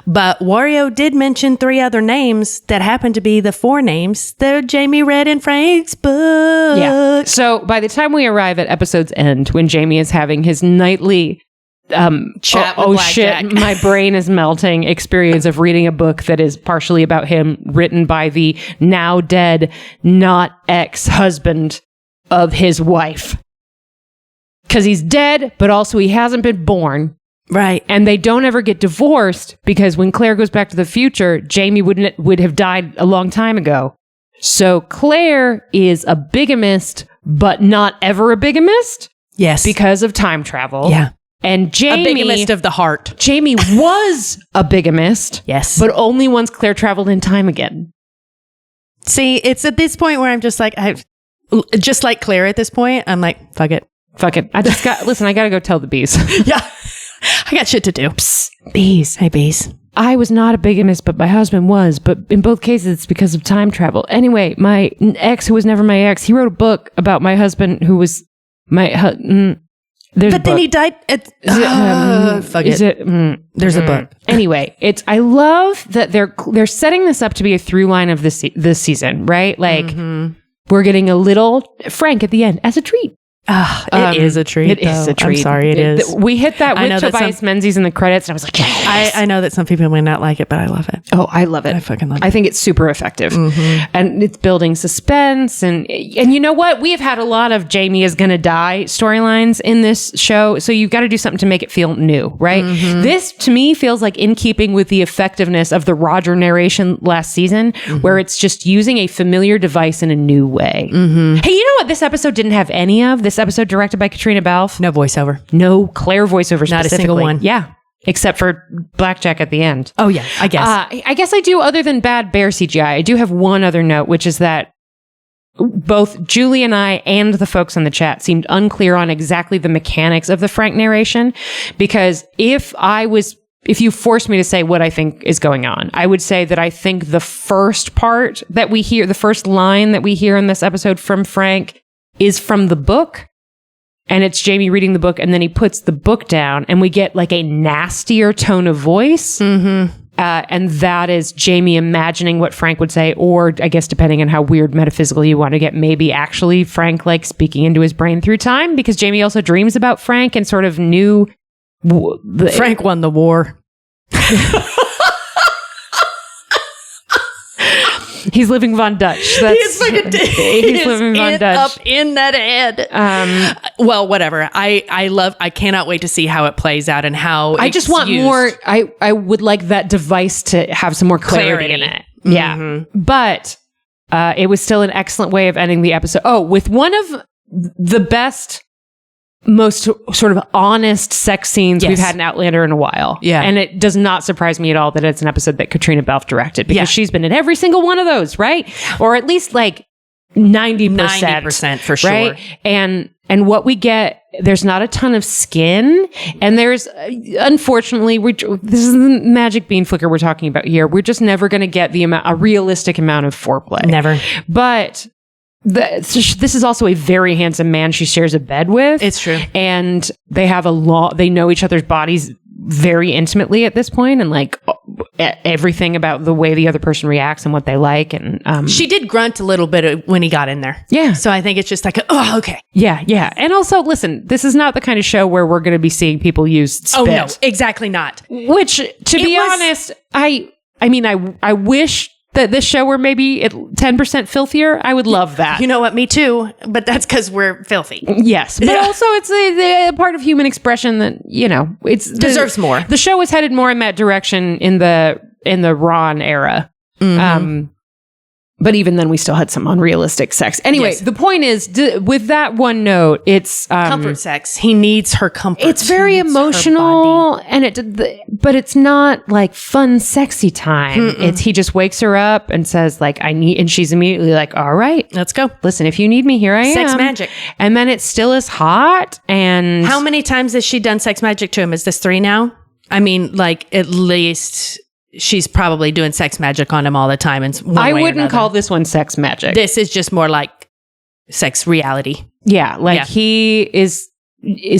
But Wario did mention 3 other names that happen to be the 4 names that Jamie read in Frank's book. Yeah. So by the time we arrive at episode's end, when Jamie is having his nightly chat with Blackjack. Shit, my brain is melting experience of reading a book that is partially about him, written by the now dead, not ex-husband of his wife. Because he's dead, but also he hasn't been born. Right. And they don't ever get divorced because when Claire goes back to the future, Jamie would have died a long time ago. So Claire is a bigamist, but not ever a bigamist. Yes. Because of time travel. Yeah. And Jamie... a bigamist of the heart. Jamie was a bigamist. Yes. But only once Claire traveled in time again. See, it's at this point where I'm just like, just like Claire at this point, I'm like, fuck it. I gotta go tell the bees. Yeah. I got shit to do. Psst, bees. Hey, bees. I was not a bigamist, but my husband was. But in both cases, it's because of time travel. Anyway, my ex, who was never my ex, he wrote a book about my husband, who was my husband. But then he died. Fuck it. There's a book. Anyway, I love that they're setting this up to be a through line of this season, right? Like we're getting a little Frank at the end as a treat. It is a treat. It is a treat. I'm sorry, it is. We hit that with Tobias Menzies in the credits, and I was like, yes. I know that some people may not like it, but I love it. Oh, I love it. I fucking love it. I think it's super effective. And it's building suspense. And you know what? We have had a lot of Jamie is going to die storylines in this show. So you've got to do something to make it feel new, right? This, to me, feels like in keeping with the effectiveness of the Roger narration last season, where it's just using a familiar device in a new way. Hey, you know what this episode didn't have any of? This episode directed by Caitríona Balfe. No voiceover. No Claire voiceover. Not a single one. Yeah. Except for Blackjack at the end. Oh, yeah. I guess. I guess I do, other than bad bear CGI. I do have one other note, which is that both Julie and I and the folks in the chat seemed unclear on exactly the mechanics of the Frank narration. Because if you forced me to say what I think is going on, I would say that I think the first part that we hear, the first line that we hear in this episode from Frank is from the book. And it's Jamie reading the book, and then he puts the book down, and we get like a nastier tone of voice. And that is Jamie imagining what Frank would say, or I guess depending on how weird metaphysical you want to get, maybe actually Frank like speaking into his brain through time, because Jamie also dreams about Frank and sort of knew... Frank won the He's living Von Dutch. He's living Von Dutch. Up in that head. Well, whatever. I cannot wait to see how it plays out and how I just want more. I would like that device to have some more clarity in it. Yeah. But it was still an excellent way of ending the episode. Oh, with one of the best, most sort of honest sex scenes we've had in Outlander in a while. Yeah. And it does not surprise me at all that it's an episode that Caitríona Balfe directed, because she's been in every single one of those, right? Or at least like 90% for sure. Right? And what we get, there's not a ton of skin, and there's unfortunately, this is the magic bean flicker we're talking about here. We're just never going to get a realistic amount of foreplay. Never. But this is also a very handsome man she shares a bed with. It's true. And they have they know each other's bodies very intimately at this point, and like everything about the way the other person reacts and what they like. And she did grunt a little bit when he got in there. Yeah. So I think it's just like, oh, okay. Yeah, yeah. And also, listen, this is not the kind of show where we're going to be seeing people use spit. Oh, no, exactly not. Which, to be honest, I mean, I wish that this show were maybe 10% filthier. I would love that. You know what? Me too. But that's because we're filthy. Yes. But also it's a part of human expression that, you know, deserves more. The show was headed more in that direction in the Ron era. But even then, we still had some unrealistic sex. Anyway, the point is, with that one note, it's comfort sex. He needs her comfort. It's very emotional, and but it's not like fun, sexy time. He just wakes her up and says, like, "I need," and she's immediately like, "All right, let's go. Listen, if you need me, here I am." Sex magic, and then it still is hot. And how many times has she done sex magic to him? Is this 3 now? I mean, like at least. She's probably doing sex magic on him all the time. And I wouldn't call this one sex magic. This is just more like sex reality. Yeah, he is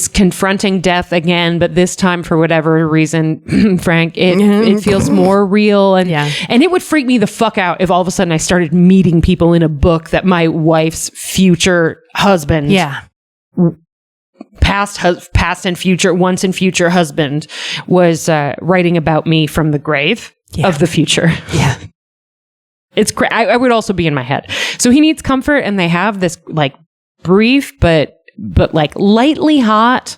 confronting death again, but this time for whatever reason, Frank, it feels more real. And and it would freak me the fuck out if all of a sudden I started meeting people in a book that my wife's future husband, past and future, once and future husband was writing about me from the grave of the future. Yeah. It's I would also be in my head. So he needs comfort, and they have this like brief, but like lightly hot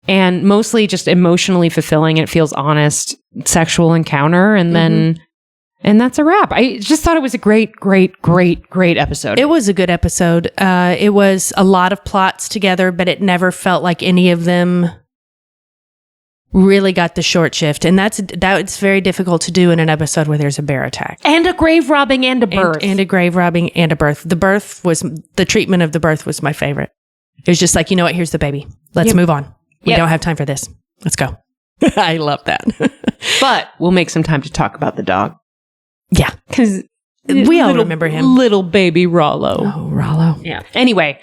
and mostly just emotionally fulfilling. It feels honest sexual encounter. And then and that's a wrap. I just thought it was a great episode. It was a good episode. It was a lot of plots together, but it never felt like any of them really got the short shift. And that's very difficult to do in an episode where there's a bear attack. And a grave robbing and a birth. And a grave robbing and a birth. The treatment of the birth was my favorite. It was just like, you know what? Here's the baby. Let's move on. We don't have time for this. Let's go. I love that. But we'll make some time to talk about the dog. Yeah, because we all remember him. Little baby Rollo. Oh, Rollo. Yeah. Anyway,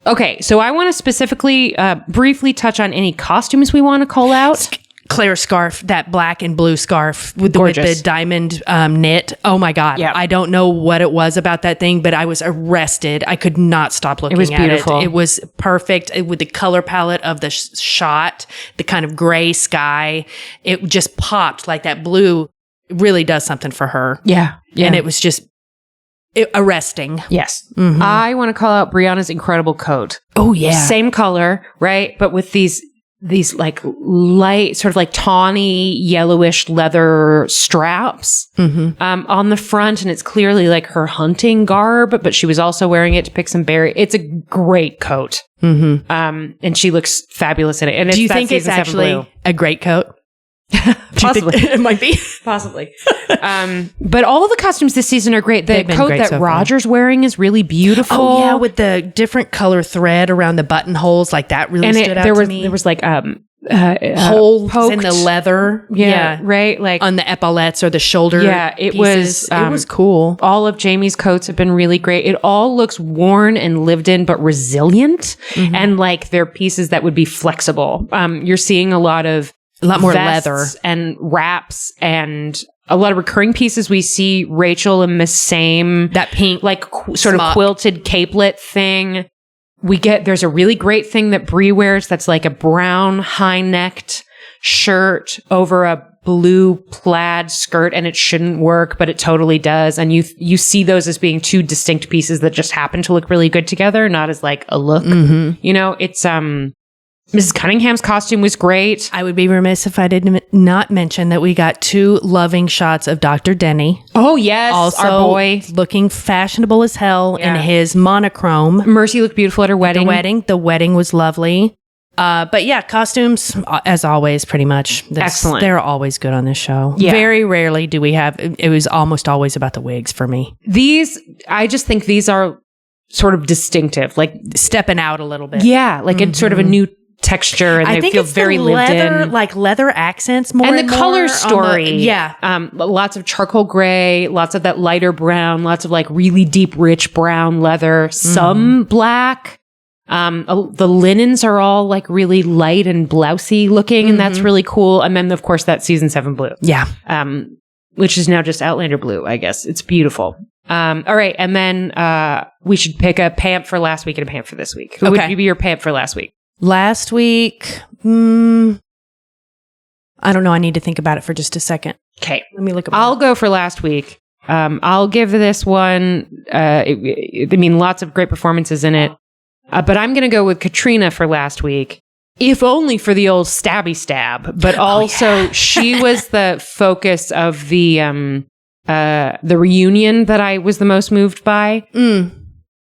okay, so I want to specifically briefly touch on any costumes we want to call out. Claire's scarf, that black and blue scarf with the diamond knit. Oh my God. Yeah. I don't know what it was about that thing, but I was arrested. I could not stop looking at it. It was beautiful. It was perfect with the color palette of the shot, the kind of gray sky. It just popped like that blue. It really does something for her. Yeah. And it was just arresting. Yes. I want to call out Brianna's incredible coat. Oh, yeah. Same color, right? But with these like light, sort of like tawny, yellowish leather straps on the front. And it's clearly like her hunting garb, but she was also wearing it to pick some berries. It's a great coat. And she looks fabulous in it. And do you think it's actually a great coat? Possibly. It might be. Possibly. But all of the costumes this season are great. The coat that Roger's wearing is really beautiful. Oh, yeah, with the different color thread around the buttonholes. Like that really stood out to me. There was like holes in the leather. Yeah, right? Like on the epaulettes or the shoulder pieces. It was cool. All of Jamie's coats have been really great. It all looks worn and lived in, but resilient. And like they're pieces that would be flexible. You're seeing a lot more leather and wraps and a lot of recurring pieces. We see Rachel in the same, that pink, like sort of quilted capelet thing. There's a really great thing that Brie wears that's like a brown high-necked shirt over a blue plaid skirt and it shouldn't work, but it totally does. And you see those as being two distinct pieces that just happen to look really good together, not as like a look. You know, it's Mrs. Cunningham's costume was great. I would be remiss if I did not mention that we got 2 loving shots of Dr. Denny. Oh, yes. Also our boy. looking fashionable as hell in his monochrome. Mercy looked beautiful at her wedding. The wedding was lovely. But yeah, costumes, as always, pretty much. Excellent. They're always good on this show. Yeah. Very rarely do we have, it was almost always about the wigs for me. I just think these are sort of distinctive, like stepping out a little bit. Yeah, like it's sort of a new texture, and they feel very lived in. Like leather accents more and the color story. Lots of charcoal gray, lots of that lighter brown, lots of like really deep, rich brown leather, some black. The linens are all like really light and blousy looking, and that's really cool. And then, of course, that season 7 blue. Yeah. Which is now just Outlander blue, I guess. It's beautiful. All right. And then we should pick a pamp for last week and a pamp for this week. Who would be your pamp for last week? Last week, I don't know. I need to think about it for just a second. Okay. Let me look at I'll go for last week. I'll give this one, lots of great performances in it. But I'm going to go with Caitríona for last week, if only for the old stabby stab, but also she was the focus of the reunion that I was the most moved by.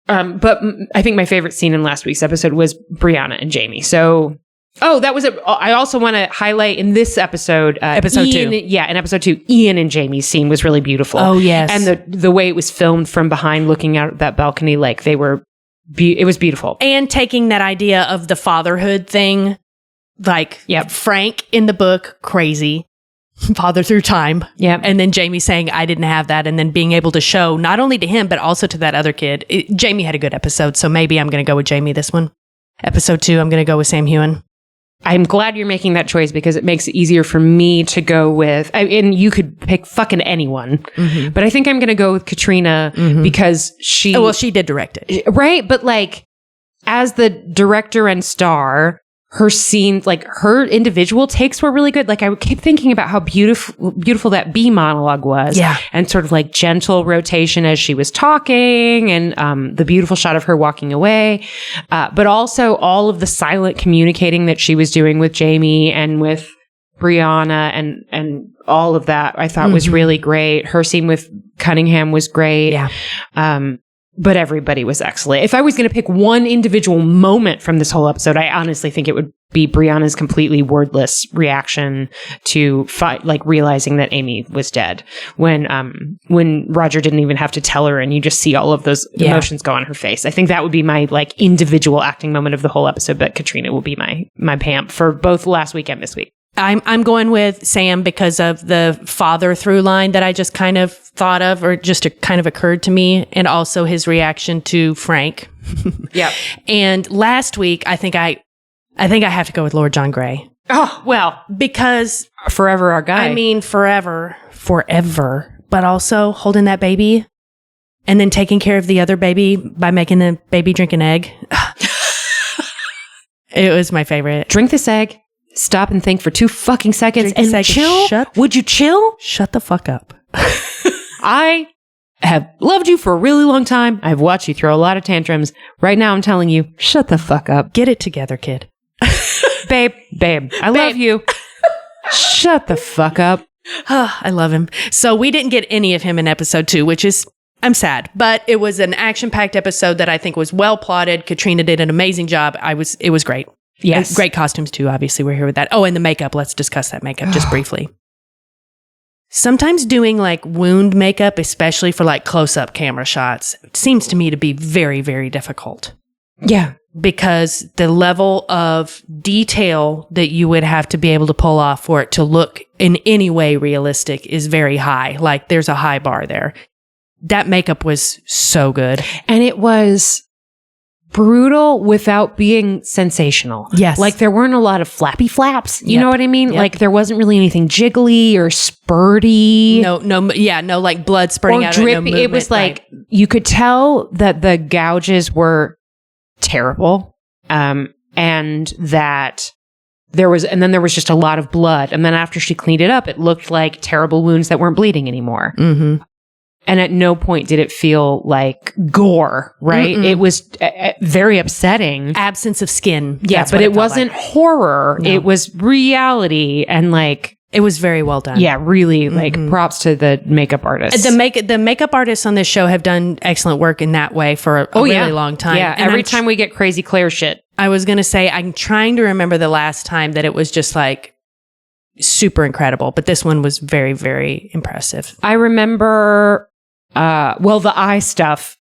But I think my favorite scene in last week's episode was Brianna and Jamie. So, that was it. I also want to highlight in this episode, episode Ian, 2. Yeah, in episode 2, Ian and Jamie's scene was really beautiful. Oh, yes. And the way it was filmed from behind, looking out that balcony, like they were, it was beautiful. And taking that idea of the fatherhood thing, like Frank in the book, crazy. Father through time. Yeah. And then Jamie saying, I didn't have that. And then being able to show not only to him, but also to that other kid. Jamie had a good episode. So maybe I'm going to go with Jamie this one. Episode 2, I'm going to go with Sam Heughan. I'm glad you're making that choice because it makes it easier for me to go with, and you could pick fucking anyone, but I think I'm going to go with Caitríona because she did direct it. Right. But like as the director and star, her scenes, like her individual takes were really good. Like I kept thinking about how beautiful that bee monologue was. Yeah. And sort of like gentle rotation as she was talking and the beautiful shot of her walking away. But also all of the silent communicating that she was doing with Jamie and with Brianna and all of that I thought was really great. Her scene with Cunningham was great. Yeah. But everybody was excellent. If I was going to pick one individual moment from this whole episode, I honestly think it would be Brianna's completely wordless reaction to realizing that Amy was dead when Roger didn't even have to tell her, and you just see all of those emotions go on her face. I think that would be my like individual acting moment of the whole episode. But Caitríona will be my pamp for both last week and this week. I'm going with Sam because of the father through line that I just kind of thought of, or just kind of occurred to me, and also his reaction to Frank. Yeah. And last week, I think I have to go with Lord John Grey. Oh, well, because forever our guy. I mean, forever, but also holding that baby and then taking care of the other baby by making the baby drink an egg. It was my favorite. Drink this egg. Stop and think for 2 fucking seconds and chill. Would you chill? Shut the fuck up. I have loved you for a really long time. I've watched you throw a lot of tantrums. Right now, I'm telling you, shut the fuck up. Get it together, kid. Babe, I love you. Shut the fuck up. I love him. So we didn't get any of him in episode 2, which is, I'm sad, but it was an action-packed episode that I think was well plotted. Caitríona did an amazing job. It was great. Yes. And great costumes too, obviously. We're here with that. Oh, and the makeup. Let's discuss that makeup just briefly. Sometimes doing like wound makeup, especially for like close-up camera shots, seems to me to be very, very difficult. Yeah. Because the level of detail that you would have to be able to pull off for it to look in any way realistic is very high. Like there's a high bar there. That makeup was so good. And it was brutal without being sensational. Yes. Like there weren't a lot of flappy flaps. You know what I mean? Yep. Like there wasn't really anything jiggly or spurty. No, like blood spurting out. Drippy. It was like, you could tell that the gouges were terrible. And that and then there was just a lot of blood. And then after she cleaned it up, it looked like terrible wounds that weren't bleeding anymore. Mm-hmm. And at no point did it feel like gore, right? Mm-mm. It was very upsetting. Absence of skin. Yeah, but it wasn't horror. No. It was reality, and like, it was very well done. Yeah, really, like, props to the makeup artists. The makeup artists on this show have done excellent work in that way for a really long time. Yeah, and every time we get crazy Claire shit. I was going to say, I'm trying to remember the last time that it was just like super incredible, but this one was very, very impressive. I remember, the eye stuff.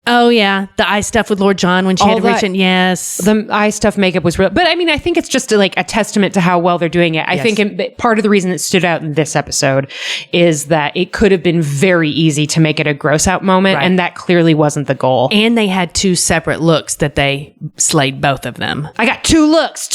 Oh, yeah. The eye stuff with Lord John when she had to reach in. Yes. The eye stuff makeup was real. But I mean, I think it's just like a testament to how well they're doing it. I think part of the reason it stood out in this episode is that it could have been very easy to make it a gross out moment. Right. And that clearly wasn't the goal. And they had 2 separate looks that they slayed both of them. I got 2 looks.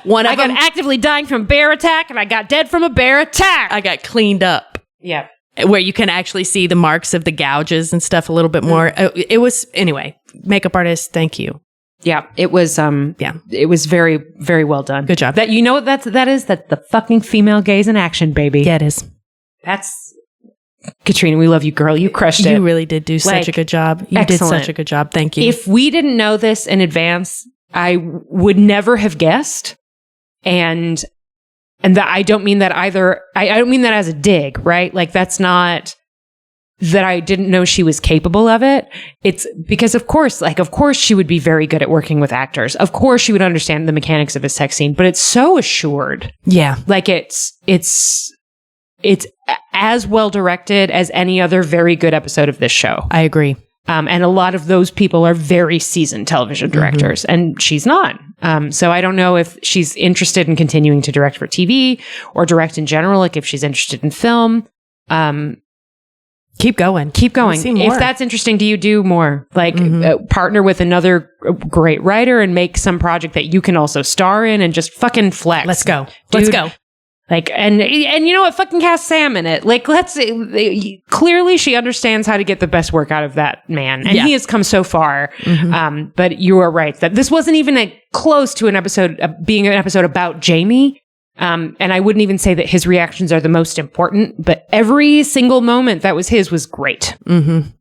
One of them. I got actively dying from a bear attack, and I got dead from a bear attack. I got cleaned up. Yeah. Where you can actually see the marks of the gouges and stuff a little bit more. It was, anyway, makeup artist, thank you. Yeah, it was, it was very, very well done. Good job. That, you know what that is? That's the fucking female gaze in action, baby. Yeah, it is. That's, Caitríona, we love you, girl. You crushed it. You really did do such a good job. You did such a good job. Thank you. If we didn't know this in advance, I would never have guessed. And that I don't mean that either. I don't mean that as a dig, right? Like, that's not that I didn't know she was capable of it. It's because, of course she would be very good at working with actors. Of course she would understand the mechanics of a sex scene, but it's so assured. Yeah. Like, it's as well directed as any other very good episode of this show. I agree. And a lot of those people are very seasoned television directors, and she's not. So I don't know if she's interested in continuing to direct for TV or direct in general, like if she's interested in film. Keep going. If that's interesting to you, do more. Like, partner with another great writer and make some project that you can also star in and just fucking flex. Let's go. Dude, let's go. Like, and you know what? Fucking cast Sam in it. Like, clearly she understands how to get the best work out of that man. And he has come so far. But you are right that this wasn't even close to an episode, being an episode about Jamie. And I wouldn't even say that his reactions are the most important, but every single moment that was his was great. And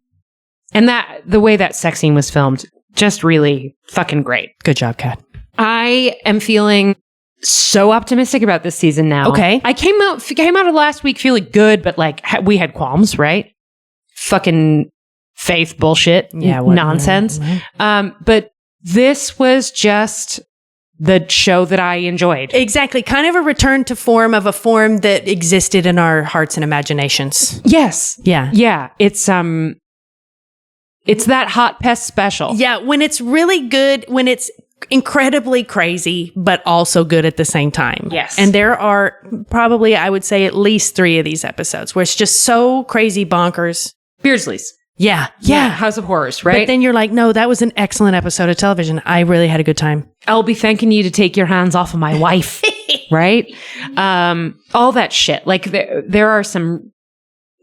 the way that sex scene was filmed, just really fucking great. Good job, Kat. I am feeling so optimistic about this season now. Okay. I came out of last week feeling good, but like we had qualms, right? Fucking faith bullshit. Yeah. Nonsense. But this was just the show that I enjoyed. Exactly. Kind of a return to form of a form that existed in our hearts and imaginations. Yes. Yeah. Yeah. It's that hot pest special. Yeah. When it's really good, when it's incredibly crazy, but also good at the same time. Yes. And there are probably, I would say, at least 3 of these episodes where it's just so crazy bonkers. Beardsley's. Yeah. House of Horrors, right? But then you're like, no, that was an excellent episode of television. I really had a good time. I'll be thanking you to take your hands off of my wife. Right? All that shit. Like, there are some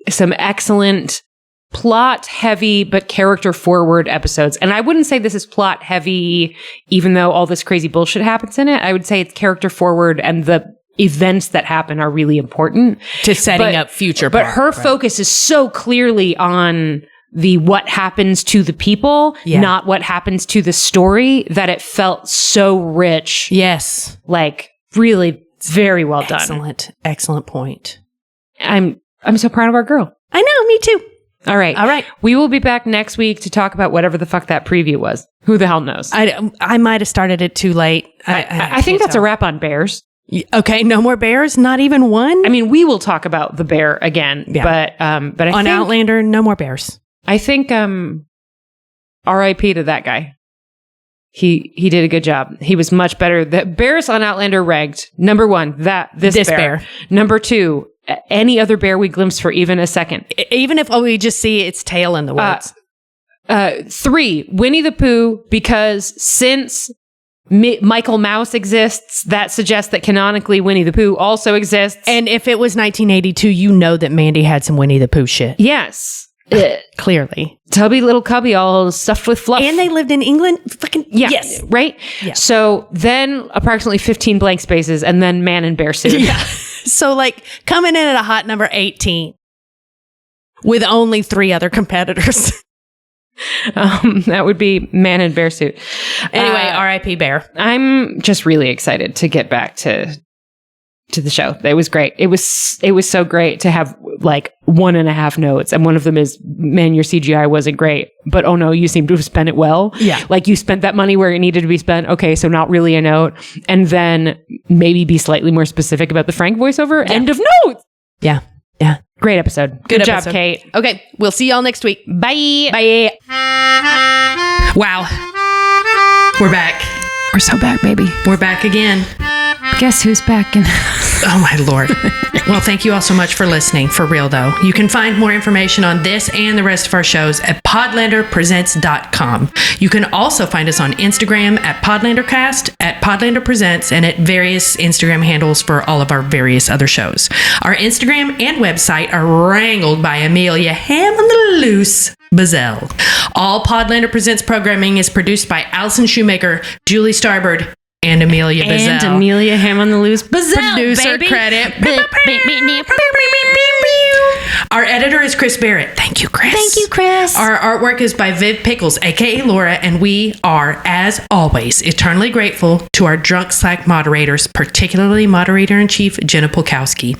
excellent plot heavy but character forward episodes. And I wouldn't say this is plot heavy, even though all this crazy bullshit happens in it. I would say it's character forward, and the events that happen are really important to setting up future. But her focus is so clearly on the what happens to the people, not what happens to the story, that it felt so rich. Yes. Like, really very well done. Excellent point. I'm so proud of our girl. I know, me too. All right. We will be back next week to talk about whatever the fuck that preview was. Who the hell knows? I might have started it too late. I think that's a wrap on bears. Okay, no more bears? Not even one? I mean, we will talk about the bear again, but I think on Outlander, no more bears. I think R.I.P. to that guy. He did a good job. He was much better. The bears on Outlander ranked number 1, this bear. Number 2, any other bear we glimpsed for even a second. Even if we just see its tail in the woods. 3, Winnie the Pooh, because since Michael Mouse exists, that suggests that canonically Winnie the Pooh also exists. And if it was 1982, you know that Mandy had some Winnie the Pooh shit. Yes. Clearly. Tubby little cubby all stuffed with fluff. And they lived in England. Fucking Yeah. Yes. Right? Yeah. So then approximately 15 blank spaces and then man in bear suit. Yeah. So like coming in at a hot number 18 with only 3 other competitors. That would be man in bear suit. Anyway, R.I.P. Bear. I'm just really excited to get back to the show. It was great. It was so great to have like 1.5 notes. And one of them is, man, your CGI wasn't great, but oh no, you seem to have spent it well. Yeah. Like you spent that money where it needed to be spent. Okay. So not really a note. And then maybe be slightly more specific about the Frank voiceover. Yeah. End of notes. Yeah. Yeah. Great episode. Good job, Kate. Okay. We'll see y'all next week. Bye. Bye. Wow. We're back. We're so back, baby. We're back again. Guess who's back? Oh, my Lord. Well, thank you all so much for listening. For real, though. You can find more information on this and the rest of our shows at podlanderpresents.com. You can also find us on Instagram at PodlanderCast, at Podlander Presents, and at various Instagram handles for all of our various other shows. Our Instagram and website are wrangled by Amelia Ham on the Loose Bazell. All Podlander Presents programming is produced by Allison Shoemaker, Julie Starbird, and Amelia Bazell. And Amelia Ham on the Loose Bazell, Producer baby. credit. Our editor is Chris Barrett. Thank you, Chris. Thank you, Chris. Our artwork is by Viv Pickles, aka Laura, and we are, as always, eternally grateful to our drunk Slack moderators, particularly Moderator-in-Chief Jenna Polkowski.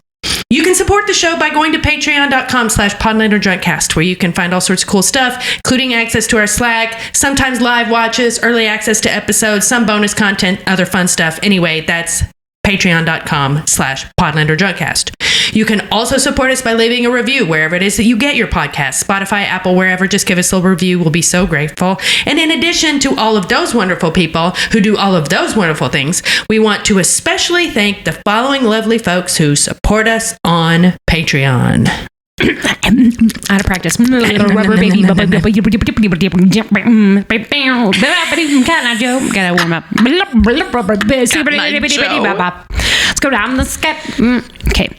You can support the show by going to patreon.com/Podlander Drunkcast, where you can find all sorts of cool stuff, including access to our Slack, sometimes live watches, early access to episodes, some bonus content, other fun stuff. Anyway, that's patreon.com/Podlander Drunkcast. You can also support us by leaving a review wherever it is that you get your podcasts, Spotify, Apple, wherever. Just give us a review. We'll be so grateful. And in addition to all of those wonderful people who do all of those wonderful things, we want to especially thank the following lovely folks who support us on Patreon. Out of practice. Rubber baby. Gotta warm up. Let's go down the step. Okay.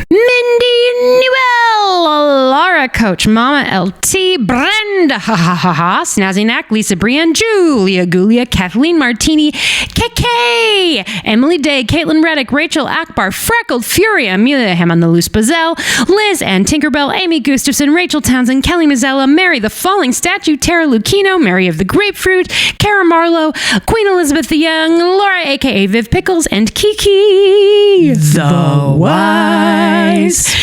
Mindy Newell, Laura Coach, Mama LT, Brenda, Snazzy Knack, Lisa Brienne, Julia Gulia, Kathleen Martini, KK, Emily Day, Caitlin Reddick, Rachel Akbar, Freckled Fury, Amelia Ham on the Loose Bazell, Liz and Tinkerbell, Amy Gustafson, Rachel Townsend, Kelly Mazzella, Mary the Falling Statue, Tara Lucchino, Mary of the Grapefruit, Kara Marlowe, Queen Elizabeth the Young, Laura aka Viv Pickles, and Kiki the Wise.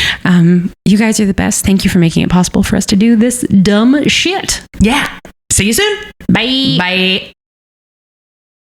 You guys are the best. Thank you for making it possible for us to do this dumb shit. Yeah. See you soon. Bye. Bye.